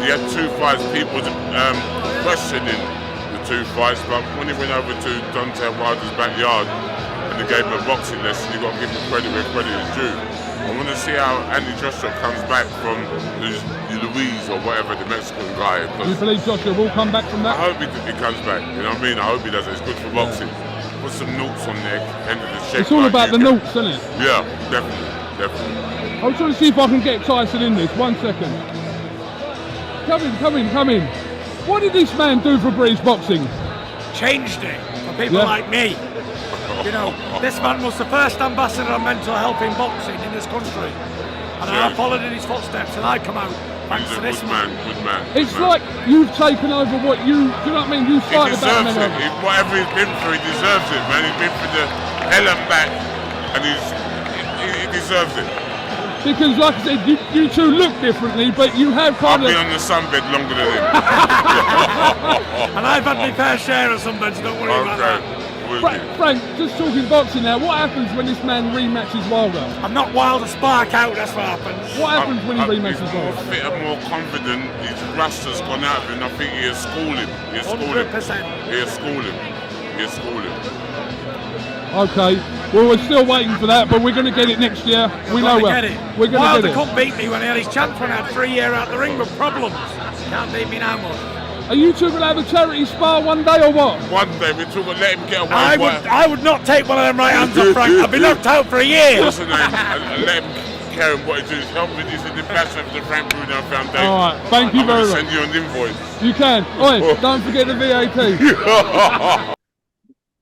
He had 2 fights, people questioning the 2 fights, but when he went over to Deontay Wilder's backyard and they gave him a boxing lesson, you've got to give him credit where credit is due. I want to see how Andy Joshua comes back from Luis or whatever, the Mexican guy. Do you believe Joshua will come back from that? I hope he comes back, you know what I mean? I hope he does it. It's good for boxing. Put some notes on the end of the shape. It's all about the notes, isn't it? Yeah, definitely. I'm trying to see if I can get Tyson in this. 1 second. Come in. What did this man do for British boxing? Changed it for people like me. You know, this man was the first ambassador of mental health in boxing in this country. And I followed in his footsteps and I come out thanks to this man. Good man. It's like you've taken over what do you know what I mean? You fight He about deserves men. it. Whatever he's been through, he deserves it, man. He's been through the hell and back, and he deserves it. Because like I said, you two look differently, but you have I've kind of... been on the sunbed longer than him. And I've had my fair share of sunbeds, don't worry about that. Frank, just talking boxing now, what happens when this man rematches Wilder? I'm not Wilder spark out, that's what happens. What happens when he rematches He's more Wilder? fitter, more confident. His rust has gone out of him. I think he'll school him. 100%. He'll school him. Okay, well we're still waiting for that, but we're going to get it next year. We know We're going to we're going to Wilder get it. couldn't beat me when he had his chance when I had 3 years out the ring with problems. Can't beat me now much. Are you two going to have a charity spar one day or what? One day we're talking, let him get away. I would not take one of them right hands off Frank. I'd be knocked out for a year. What's the name? And let him carry on what he does. Help with this in the ambassador of the Frank Bruno Foundation. All right, thank you very much. Send you an invoice. You can. Oi, don't forget the VAT. Is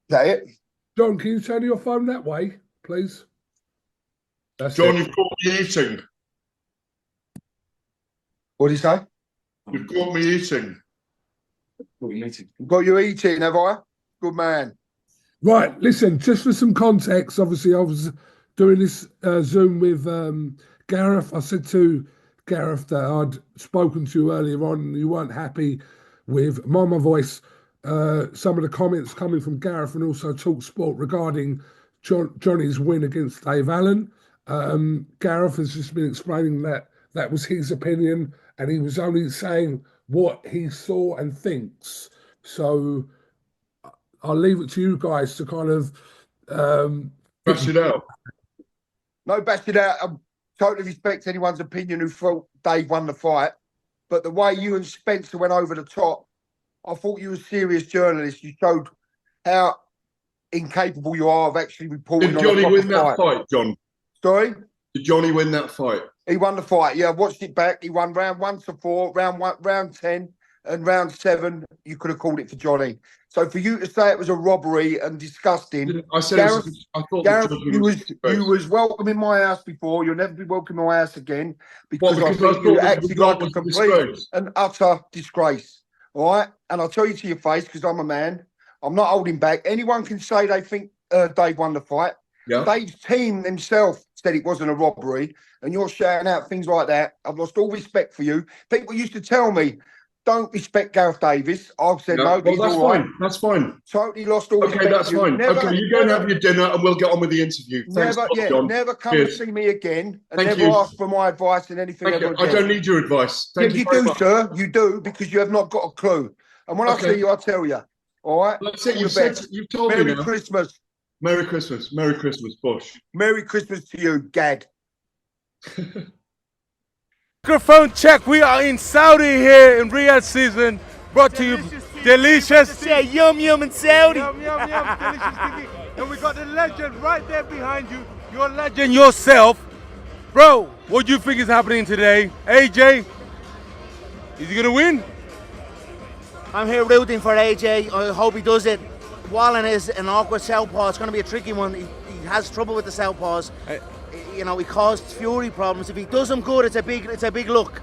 that it? John, can you turn your phone that way? please. That's John, it. you've caught me eating. What do you say? You've caught me eating. Got you eating, have I? Good man. Right, listen, just for some context, obviously I was doing this Zoom with Gareth. I said to Gareth that I'd spoken to you earlier on and you weren't happy with my voice, some of the comments coming from Gareth and also Talk Sport regarding Johnny's win against Dave Allen. Gareth has just been explaining that that was his opinion and he was only saying what he saw and thinks. So I'll leave it to you guys to kind of bash it out. No, bash it out. I totally respect anyone's opinion who thought Dave won the fight. But the way you and Spencer went over the top, I thought you were a serious journalist. You showed how incapable you are of actually reporting Did on Johnny a win proper that fight, John? Sorry? Did Johnny win that fight? He won the fight. Yeah, I watched it back. He won round 1 to 4, round 10, and round 7. You could have called it for Johnny. So for you to say it was a robbery and disgusting, I said Gareth, I thought Gareth, the you was welcome in my house before. You'll never be welcome in my house again because Well, I because I think you thought acted the like a was a complete disgrace. and utter disgrace. All right, and I'll tell you to your face because I'm a man. I'm not holding back. Anyone can say they think Dave won the fight. Yeah. Dave's team themselves said it wasn't a robbery, and you're shouting out things like that. I've lost all respect for you. People used to tell me, don't respect Gareth Davis. I've said no, Well, he's that's all right. fine. That's fine. Totally lost all respect. Okay, that's for you. fine. Never, Okay, you go and have your dinner and we'll get on with the interview. Thanks, Never, yeah, John. never come Cheers. and see me again, and Thank never you. ask for my advice in anything Thank ever you. I again. don't need your advice. Thank Yeah, you you very do, much. sir. You do because you have not got a clue. And when I Okay. see you, I tell you. All right. That's it. All You've the said. best. You've told Merry me now. Christmas. Merry Christmas. Merry Christmas, Bush. Merry Christmas to you, Gad. Microphone check. We are in Saudi here in Riyadh season. Brought to you delicious. Yeah, yum yum in Saudi. Yum yum yum. Delicious TV. And we got the legend right there behind you. You're a legend yourself, bro. What do you think is happening today? AJ, is he gonna win? I'm here rooting for AJ. I hope he does it. Wallen is an awkward southpaw. It's going to be a tricky one. He has trouble with the southpaws. You know, he caused Fury problems. If he does them good, it's a big look.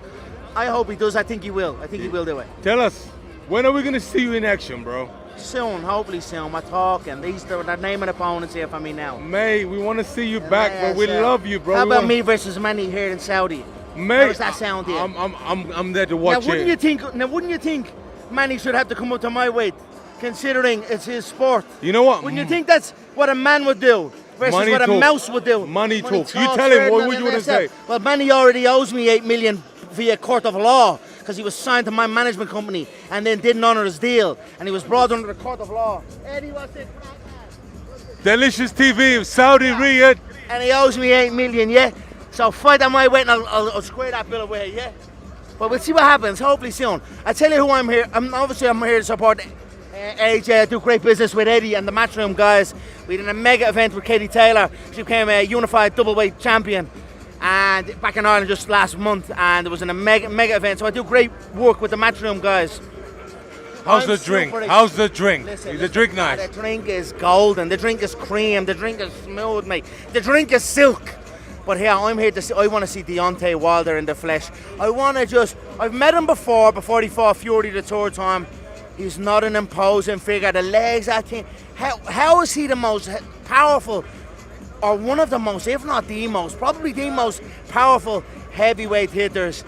I hope he does. I think he will. I think he will do it. Tell us, when are we gonna see you in action, bro? Soon, hopefully soon. We're talking. They're naming opponents here for me now. Mate, we want to see you back, Yeah, bro. We so- love you, bro. How We about wanna- me versus Manny here in Saudi? Mate, How does that sound to you? I'm there to watch now, it. wouldn't you think Manny should have to come up to my weight, considering it's his sport? You know what? Wouldn't you think that's what a man would do versus Money what a talk. mouse would do? Money talks. You talks, tell him, Ferdinand, what would you and want to myself. say? Well, Manny already owes me $8 million via court of law because he was signed to my management company and then didn't honour his deal, and he was brought under the court of law. Eddie, what's it? Delicious TV, Saudi Riyadh. And he owes me $8 million, yeah? So fight on my weight and I'll square that bill away, yeah? But we'll see what happens, hopefully soon. I tell you who I'm here. I'm here to support AJ. I do great business with Eddie and the Matchroom guys. We did a mega event with Katie Taylor. She became a unified doubleweight champion and back in Ireland just last month, and it was a mega event. So I do great work with the Matchroom guys. How's I'm the drink? super How's the drink? Listen, Is the drink nice? The drink is golden. The drink is cream. The drink is smooth, mate. The drink is silk. But here, I'm here to see. I want to see Deontay Wilder in the flesh. I've met him before he fought Fury the third time. He's not an imposing figure. The legs, I think. How is he the most powerful, or one of the most, if not the most, probably the most powerful heavyweight hitters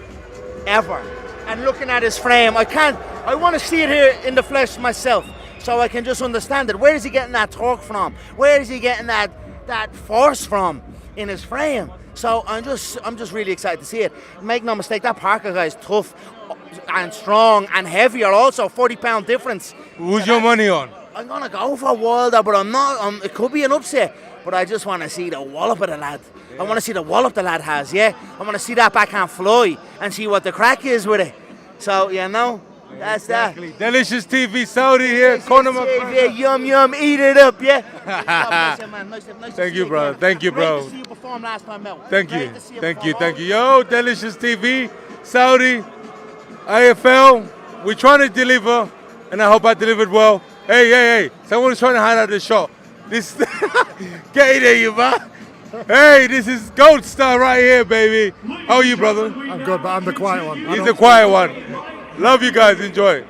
ever? And looking at his frame, I want to see it here in the flesh myself, so I can just understand it. Where is he getting that torque from? Where is he getting that force from in his frame? So I'm just really excited to see it. Make no mistake, that Parker guy is tough and strong and heavier also, 40-pound difference. Who's your money on? I'm gonna go for Wilder, but I'm not. It could be an upset, but I just want to see the wallop of the lad. I want to see the wallop the lad has. Yeah, I want to see that backhand fly and see what the crack is with it. So that's exactly. That. Delicious TV, Saudi here. Conor TV, yum yum, eat it up, yeah. God bless you, man. Nice to Thank see you, bro. again. Thank you, bro. Great to see you perform last time out. Thank Great you. to see Thank you. perform. Thank you. Yo, Delicious TV, Saudi, IFL. We're trying to deliver, and I hope I delivered well. Hey. Someone's trying to hide out the shot. This get in there, you man. Hey, this is Gold Star right here, baby. How are you, brother? I'm good, but I'm the quiet one. He's the quiet one. Love you guys. Enjoy.